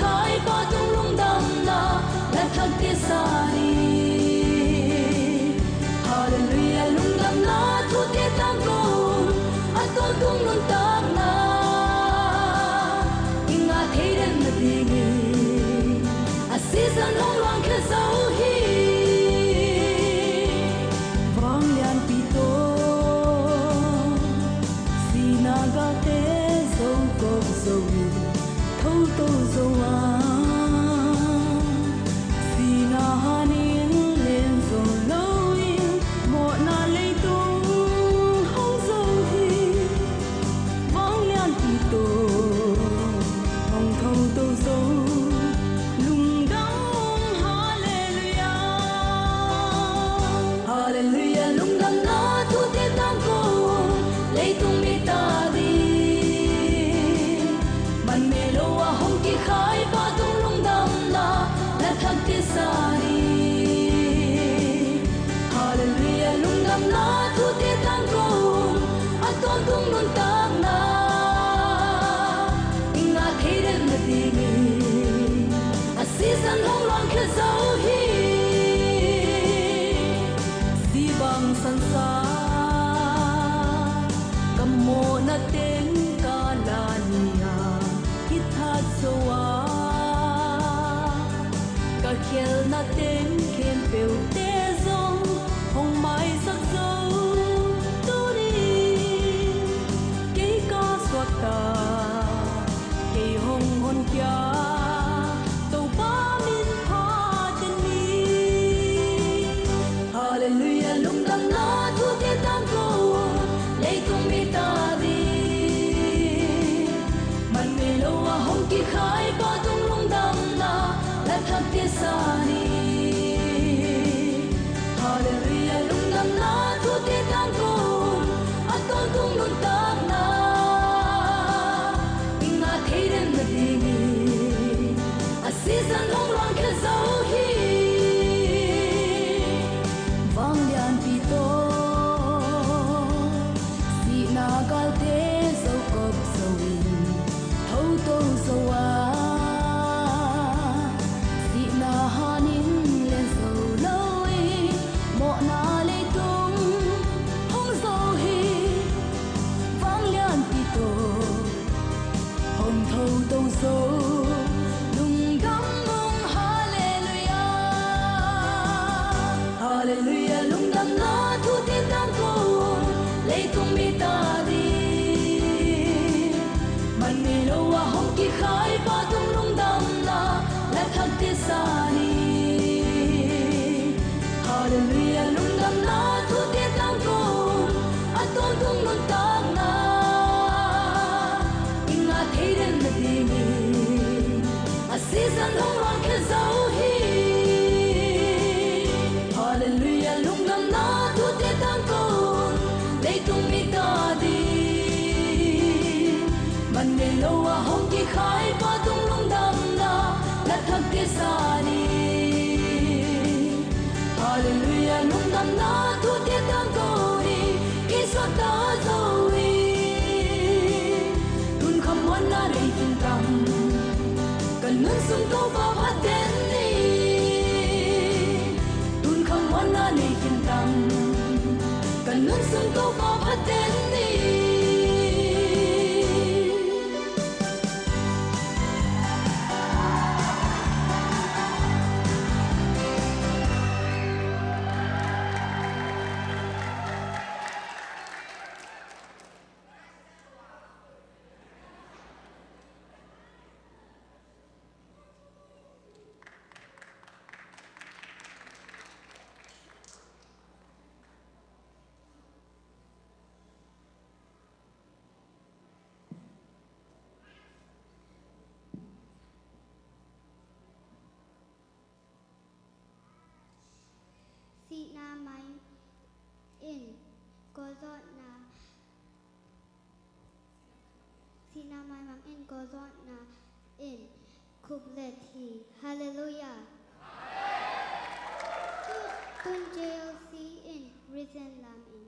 S6: khai ba tung lung dam na la thak te sari hallelujah lung dam na thu te tang ko aton tung lung tang na inga theiren na dingi a season long long ke sau hi vang lian pi to sinaga te zo ko zo thâu tô zo a sina hanin lên zo loi mo na lấy tung hong zo hi vang lian pi to hong thâu tô zo lung dam hallelujah hallelujah lung dam na thu te tang ko lấy tung mi ta đi man me lo a hong ki khai ba tung lung dam na la thak te sari hallelujah lung dam na thu te tang ko aton tung lung tang na inga theiren na dingi a season long long ke zau hi si bang san sa kamo na ten ka la niya hithat soa ka khel na ten kem peu te zong hong mai sak zo tu ni ke ka swat ta ke hong hon kya to ba min pha ten ni hallelujah lung dam na thu te tang ko lấy tung mi ta đi man me lo a hong ki khai ba tung lung dam na la thak te sari hallelujah lung dam na thu te tang ko aton tung lung tang na inga theiren na dingi a season long long ke zau hi vang lian pi to si na gal te zo kop zo in thâu tô zo a si na hanin lên zo loi mo na le tung hong zo hi vang lian pi to hong thâu tô zo lung dam mong hallelujah hallelujah lung dam na thu te tang ko lấy tung mi ta đi man me lo a hong ki khai ba tung lung dam na la thak te sari hallelujah lung dam na thu te tang ko aton tung lung tang na inga theiren na dingi a season long long ke zau hi hallelujah lung dam na thu te tang ko lấy tung mi ta đi man me lo a hong ki khai ba tung lung dam na la thak te sari hallelujah lung dam na thu te tang ko ri ki so ta zo wi tun kham mon na rei tin tam kan nun sum to ba pha ten ni tun kham mon na rei tin tam kan nun sum to ba pha ten ni
S7: si na mai in ko zot na si na mai mang in ko zot na in khub let hi hallelujah tun JLC in risen lam in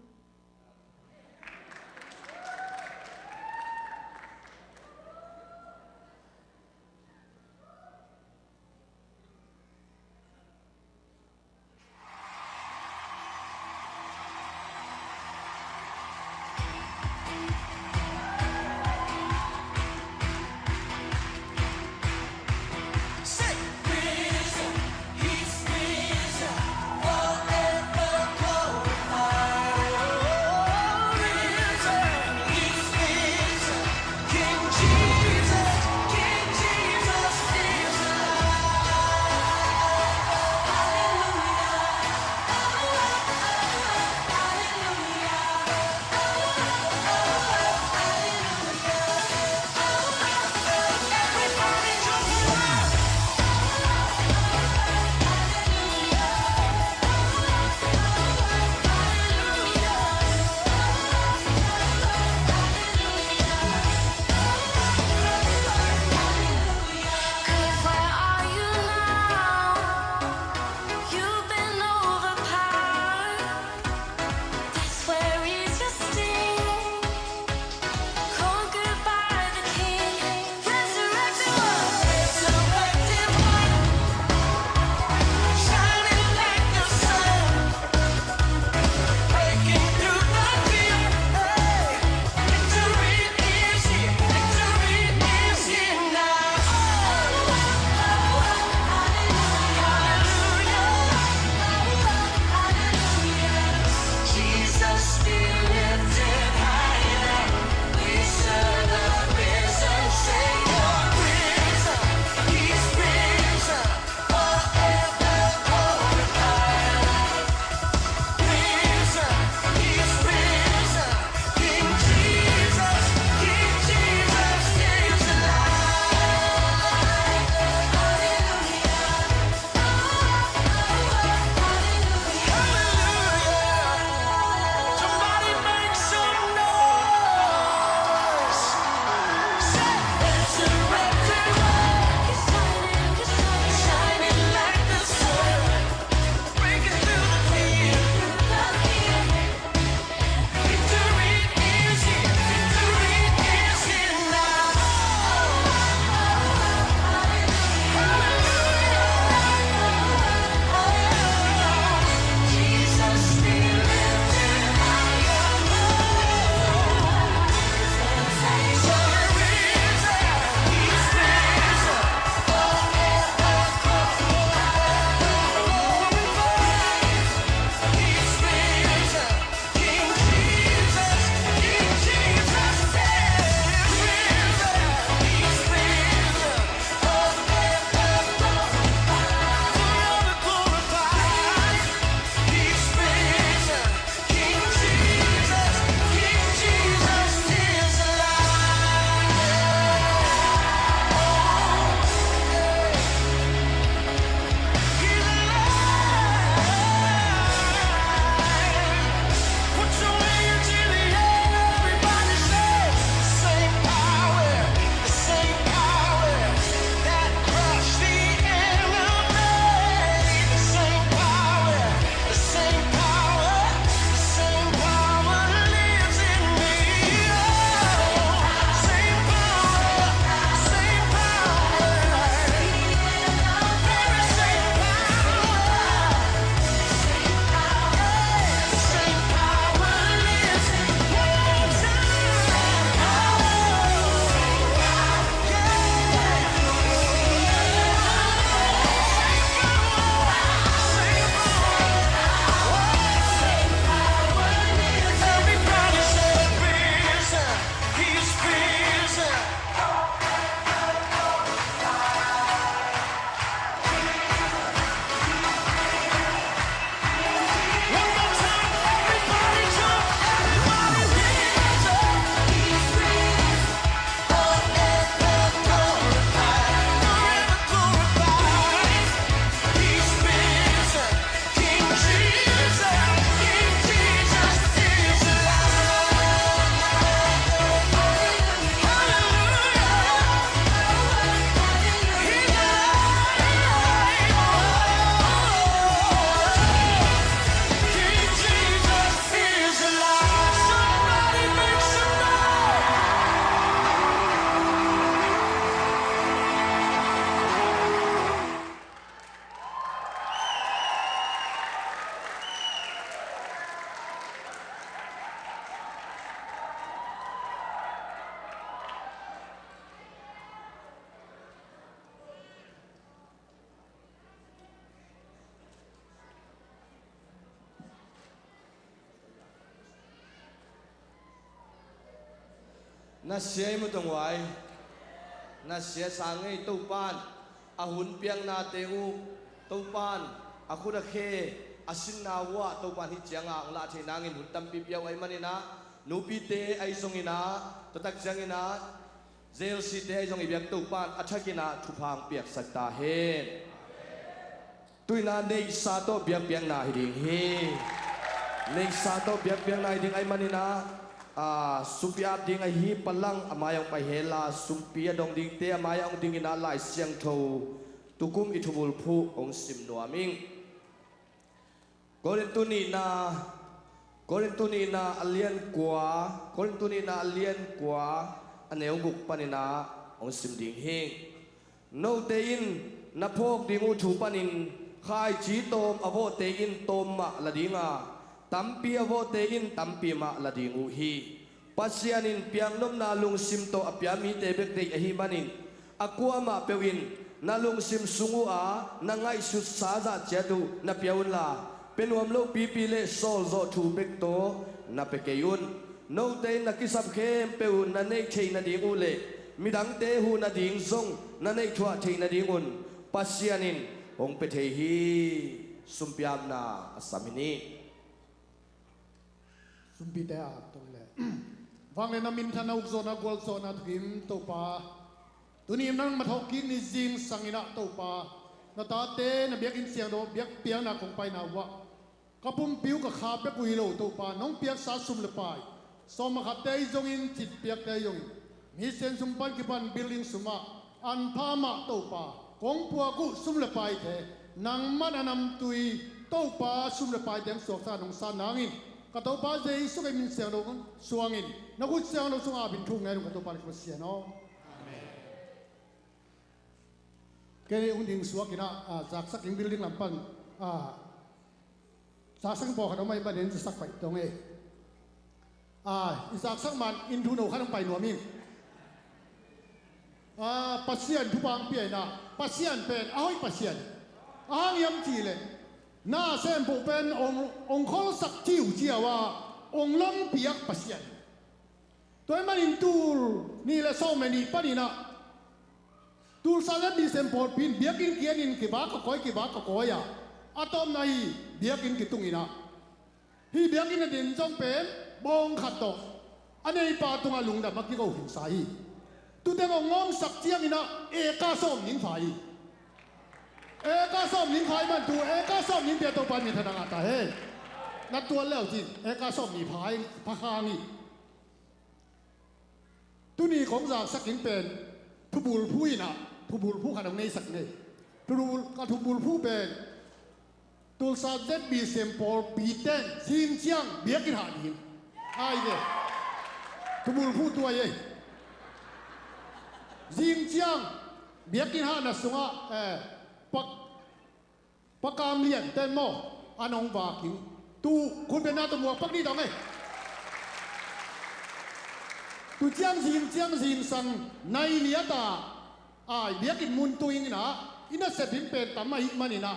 S3: na siya mo tong wai na siya sangai to pan ahun piang na teu to pan aku da khe asin na wa to pan hi chianga ang la the nangin hun tam pi piaw ai manina nupi te ai songina tatak jangina zel si te ai song ibyak to pan athakina thupang piak sakta hen tuina nei sa to biak piang na hi ding he nei sa to biak piang na hi ding ai manina supia ding ai hi palang amayang pahela sumpia dong ding te amayang ding ina lai siang tho tukum ithubul phu ong sim nuaming Korintuni na alien kwa aneong guk panina ong sim ding hing no te in na phok ding u thu panin khai chi tom avo te in tom ma ladinga tampi avo te in tampi ma lading u hi pasianin piang nom na lung sim to apyami te bek te hi manin akwa ma pewin na lung sim sungu a na ngai su sa za chetu na piaun la penuam lo pipi le sol zo thu bek to na pekeyun no te na kisap khem peun na nei thei na ding u le midang te hu na ding zong na nei thua thei na ding un pasianin ong pe thei hi sumpiam na asamini
S1: sumpi te a to le wang le na min thana uk zona gol zona thim to pa tunim nang mathok ki ni jing sangina to pa na ta te na biak in siang do biak piang na kong pai na wa kapum piu ka kha pe kui lo to pa nong piak sa sum le pai som kha te jong in chit piak te yong mi sen sum pan ki ban building suma an pha ma to pa kong pua ku sum le pai the nang man anam tui to pa sum le pai dem sok sa nong sa nangin ka to pa je su ke min siang do suangin na ku siang do sung a bin thung ngai ka to pa ko sia no cái ông đình xuống cái đó giặc sắc những building làm bằng giặc sắc bỏ cái mấy bên đến sắc phải đồng ấy giặc sắc màn in thu nổ khăn phải nổ mình pasien thu bang bia na pasien pen ai pasien yam chi le na xem bộ pen ông khó sắc chiu chiu ông lâm biak pasien tôi mà in tu ni là sau mình đi bắt đi na tu salat di sempor pin biakin kianin ki ba ka koya atom nai biakin ki tungina hi biakin din jong pen bong khat to anei pa tunga lungda makki ko hin sai tu te ngom sak chiang ina e ka som ning phai man tu e ka som ning pia to pan mi thana ta he na tua leo jin e ka som ni phai pha khang ni tu ni khong za sakin pen thu bul phui na thu bul phu khadong nei sak nei thu bul phu ben tul sa det bi sempol piten sim chiang biakin ha din ai de thu bul phu tua ye sim chiang biakin ha na sunga pakam lian ten mo anong ba king tu kun ben na to mo pak ni dong ai tu chiang sim sang nai liata ai biakin mun tuing na ina sepim pen tamai manina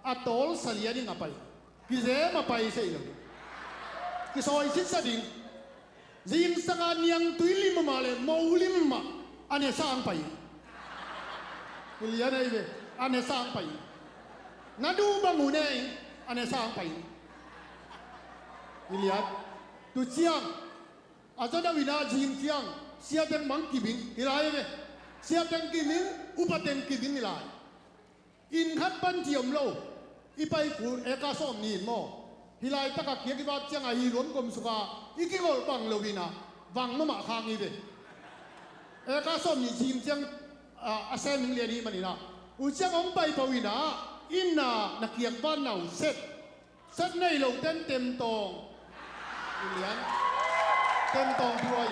S1: atol saliani ngapai kize mapai sei lo ki soi sit sading sim sanga niang tuilim ma le maulim ma ane sang pai kuliana ibe ane sang pai nadu bangune ane sang pai iliat tu chiang azada wina jing chiang siap yang mang kibing ilai ne siap yang kibing upaten kibing ilai in khat pan tiom lo ipai kur eka som ni mo hilai taka kia ki ba chiang ai ron kom suka ikigol bang lo wina wang ma khang i be eka som ni jing chiang asem ning le ni manina u chiang ong pai pawina inna nakiak ban nau set nei lo ten tem tong ilian tem tong thuai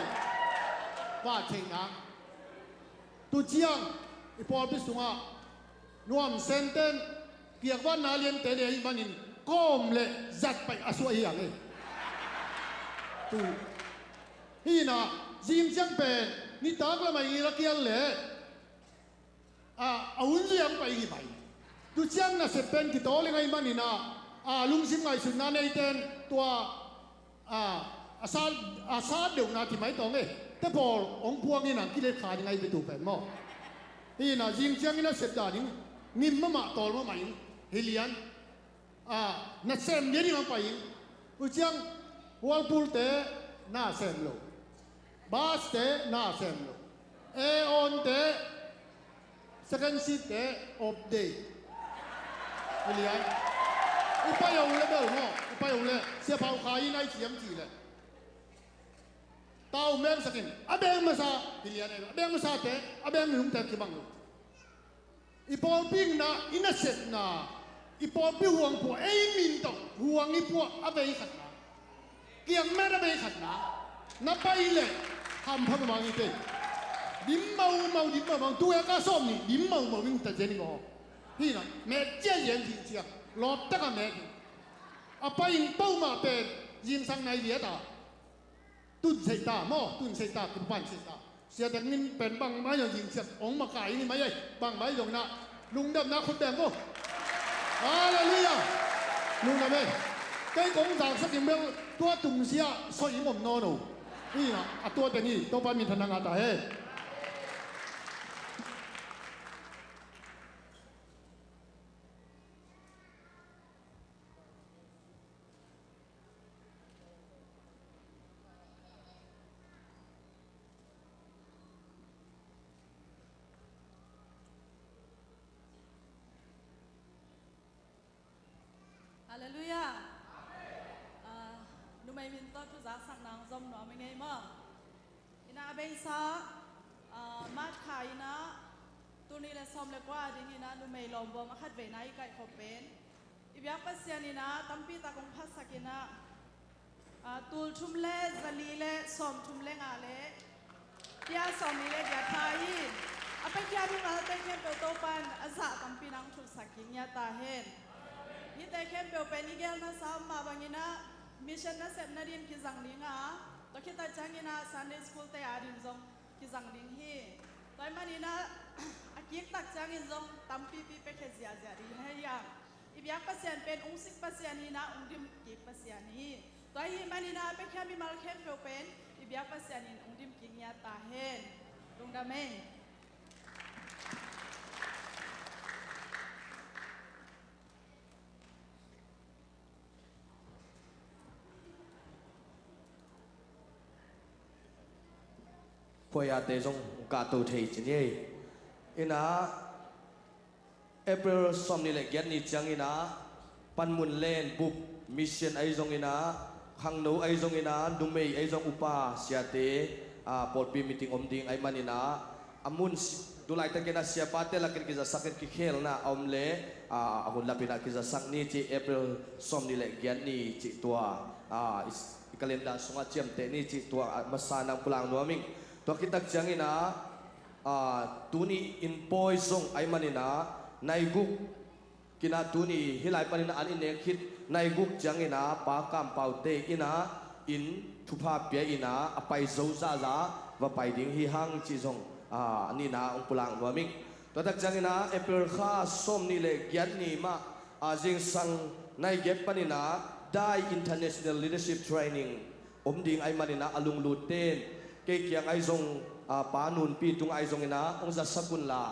S1: wa thing na tu chiang ipol bi sunga nuam senten kiak wan na lien te le manin kom le zat pai aswa yang e tu hina jim chang pen ni tak la mai la kial le aun liang pai hi pai tu chiang na se pen ki to le ngai manina lung sim ngai sun na nei ten tua asal deu na ti mai tong e แต่พอองพวงนี่นะกิเลสขายังไงไปถูกแผ่นหม้อนี่นะยิงเชียงนี่นะเสร็จด่านี่นิมมาตอลมาใหม่เฮลียนนัดเซมเดี๋ยวนี้มาไปอุจังวอลปูลเตน่าเซมโลบาสเตน่าเซมโลเอออนเตsecond seat เตออฟเดย์เฮลียนอุปยงเลยเบลหม้ออุปยงเลยเสียเผาขายในเฉียมจีเลยตาวแมงสักินอเบงมาซาเฮลียนเองอเบงมาซาเตอเบงหนุ่มเตกี่บังโลอีพอปิ้งนะอินเสร็จนะอีพอปิ้งห่วงผัวเอ้ยมินตกห่วงอีผัวอเบยขัดนะเกี่ยงแม่อเบยขัดนะนับไปเลยทำพับมังอีเตดิมเมาดิมเมาตัวก็ซ้อมนี่ดิมเมาวิ่งแต่เจนี่ก็พี่นะแม่เจ๊ยังจริงจังรอตะกันแม่อไปยิงเป้ามาเป็นยิงสังในเดียดาตุนเสตาหม้อตุนเสตาคุณปันเสตาเสียแต่เงินเป็นบางไม้อย่างยิงเสียองมาขายนี่ไม่ใช่บางไม้ตรงนั้นลุงดำนะคนแดงก็ฮาเลลูยาลุงดำเองไก่กงจากสักอย่างเดียวตัวตุ่มเสียสอยงมนอนนี่นะตัวแต่นี่ตัวปามีธนังอาตาเฮ
S8: ฮาเลลูยานูไม่มินต้นทุกสักนางจมหนอไม่ไงมั่งอินาเบงซามาดขายนะตัวนี้เลยซ้อมเลยกว่าดีนี่นะนูไม่ลมบ่มาคัดเวนัยไก่ขบเป็นอีกอย่างปัสยานี่นะตั้มปีตากงพัสกินะตูลชุมเล่ซาลีเล่ซ้อมชุมเล่งาเล่ที่อาซ้อมนี่เล่เดียทายอาไปที่อาดูนะเป็นแค่เปิดโตปันอาซาตั้มปีนังชุดสักกินยาตาเห็นนี่แต่เข้มเปลวเป็นอีเกลนะซ้ำมาบางนะมิชชั่นนะเสพนาดินกิจังลิงอ่ะตอนคิดแต่จังนะซันเดย์สคูลแต่อาดินจงกิจังลิงฮีตอนมันนี่นะอากิกตักจังอินจงตั้มปีไปแค่เสียดีให้ยังอีกอย่างปัสยานเป็นองค์สิกปัสยานีนะองค์ดิมกิปัสยานีตอนที่มันนี่นะไปแค่มีมาเข้มเปลวเป็นอีกอย่างปัสยานีองค์ดิมกิญญาตาเห็นตรงดำเอง
S3: พอยาเตจงกาตูเทจินี่อินาเอเปรสอมนี่แหละยันนี่จังอินาปันมุนเลนบุบมิชชั่นไอจงอินาฮังโนไอจงอินาดุเมย์ไอจงอุปาเสียเตปอดปีมิติงอมดิงไอมันอินาอามุนดูไลตะเกนะเสียปาเตลักกิจะสักกิเคลนะอมเลอามุนลาปินักกิจะสักนี่จีเอเปรสอมนี่แหละยันนี่จีตัวกาเลนดาสงอาเจียมเตนี่จีตัวมาสานังพลังนัวมิงตัวคิดตักจังอินะตัวนี้อินปอยซงไอมันอินะในกุกกินะตัวนี้ฮิไลปันอินะอันอินเนคิดในกุกจังอินะปากามเป่าเตอินะอินทุพาเปียอินะอไปโซซาซาว่าไปดิ้งฮิฮังจีซงอันนี้นะองค์พลังนัวมิงตัวตักจังอินะเอเปอร์ข้าส้มนี่เลยยันนี่มาจิงสังในเก็บปันอินะได้ International Leadership Training ดิ้งไอมันอินะอลุงลูเตนเกี่ยงไอซงปานุนปีตุงไอซงนะองจะสกุลลา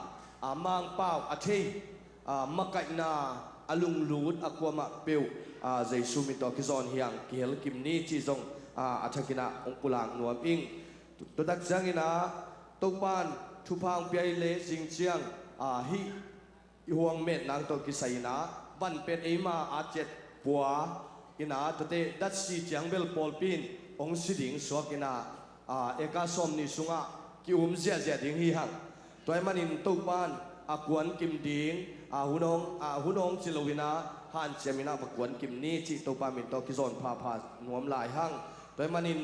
S3: มังเป้าอาเทมักไกนาอลุงลูดอความาเปียวใจซูมิตอกิซอนเฮียงกิเฮลกิมนีจีซงอาทักินะองกุลางนัวปิงตัวดักจังอินะตุปานทุพังเปียเลจิงเจียงฮิห่วงเม็ดนางตัวกิไซนะบันเป็นเอมาอาเจ็ดปัวอินะตัวเตดัชซีจังเบลปอลปินองสิดิงสวกินะเอกาสมนิสุงะกิอุมเสียดิ้งฮีหังตัวมันอินตุบานอากวนกิมดิ้งหุนงจิลวินาฮันเจมินาปกวนกิมนี้จิตุปามินโตกิซอนพาหนวมลายหังตัวมันอิน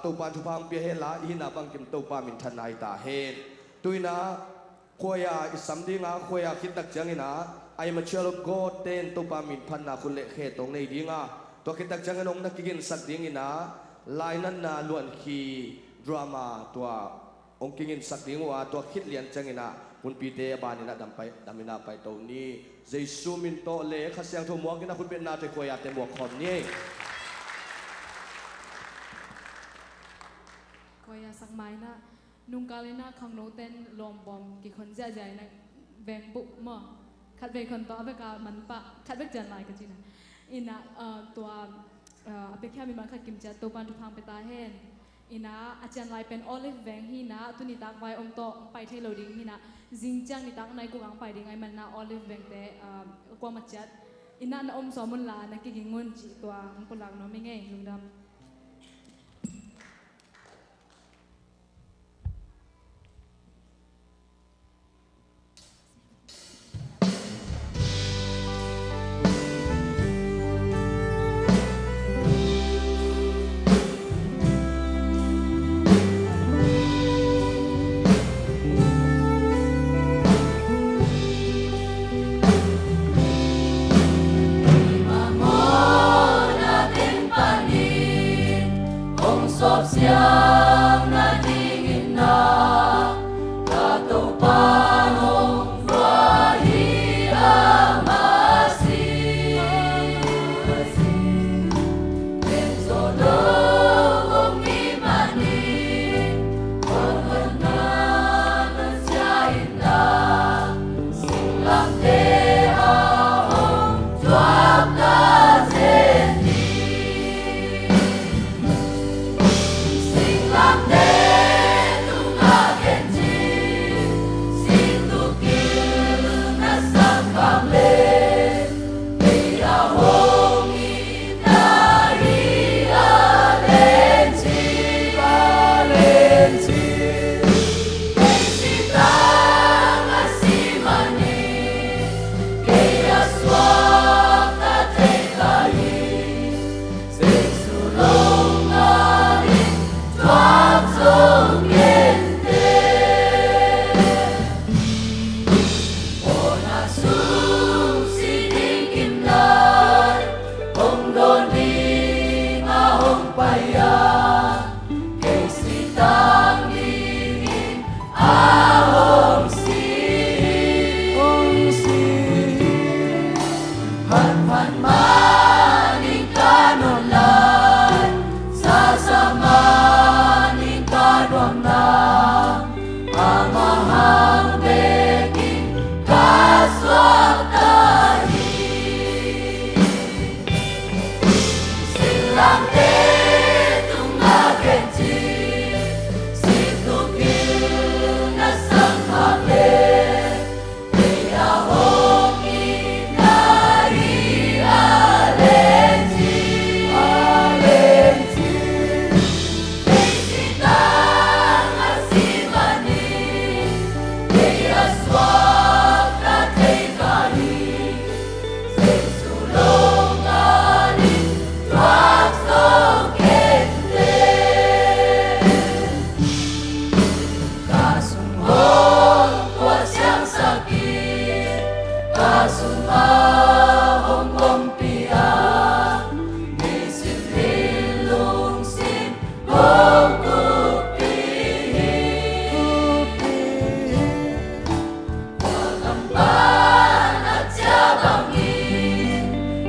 S3: ตุปานทุพังเปียเฮลาอินาบังกิมตุปามินทนายตาเฮนตุยนาขวยาอิสัมดิงาขวยาคิดตักจังอินาไอมาเชลโกเตนตุปามินพันนาคุณเละเขตตรงในดิ้งาตัวคิดตักจังอินงนักกินสักดิ้งอินาลายนั้นนาล้วนคีดราม่าตัวองค์กินสักดิ้งว่าตัวคิดเลียนจังอินะคุณปีเตบานินะดำมินาไปตรงนี้เจสุมินโตเลขัดเสียงทุ่มวกินะคุณเป็นนาเตคอยาเตมวกคอมนี้
S8: ข
S9: ya sak mai na nung kalina khang no ten lom bom ki khon ja jai na veng bu mo khat ve khon to ave ka man pa khat ve jan lai ka chi na ina tua ape kya mi man khat kim cha to pan tu phang pe ta hen ina achan lai pen olive veng hi na tu ni tak vai om to pai the lo ding hi na jing chang ni tak nai ku ang pai ding ai man na olive veng te kwa ma chat ina na om so mun la na ki gingun chi tua ang pulang no mi nge lungdam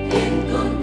S6: in kun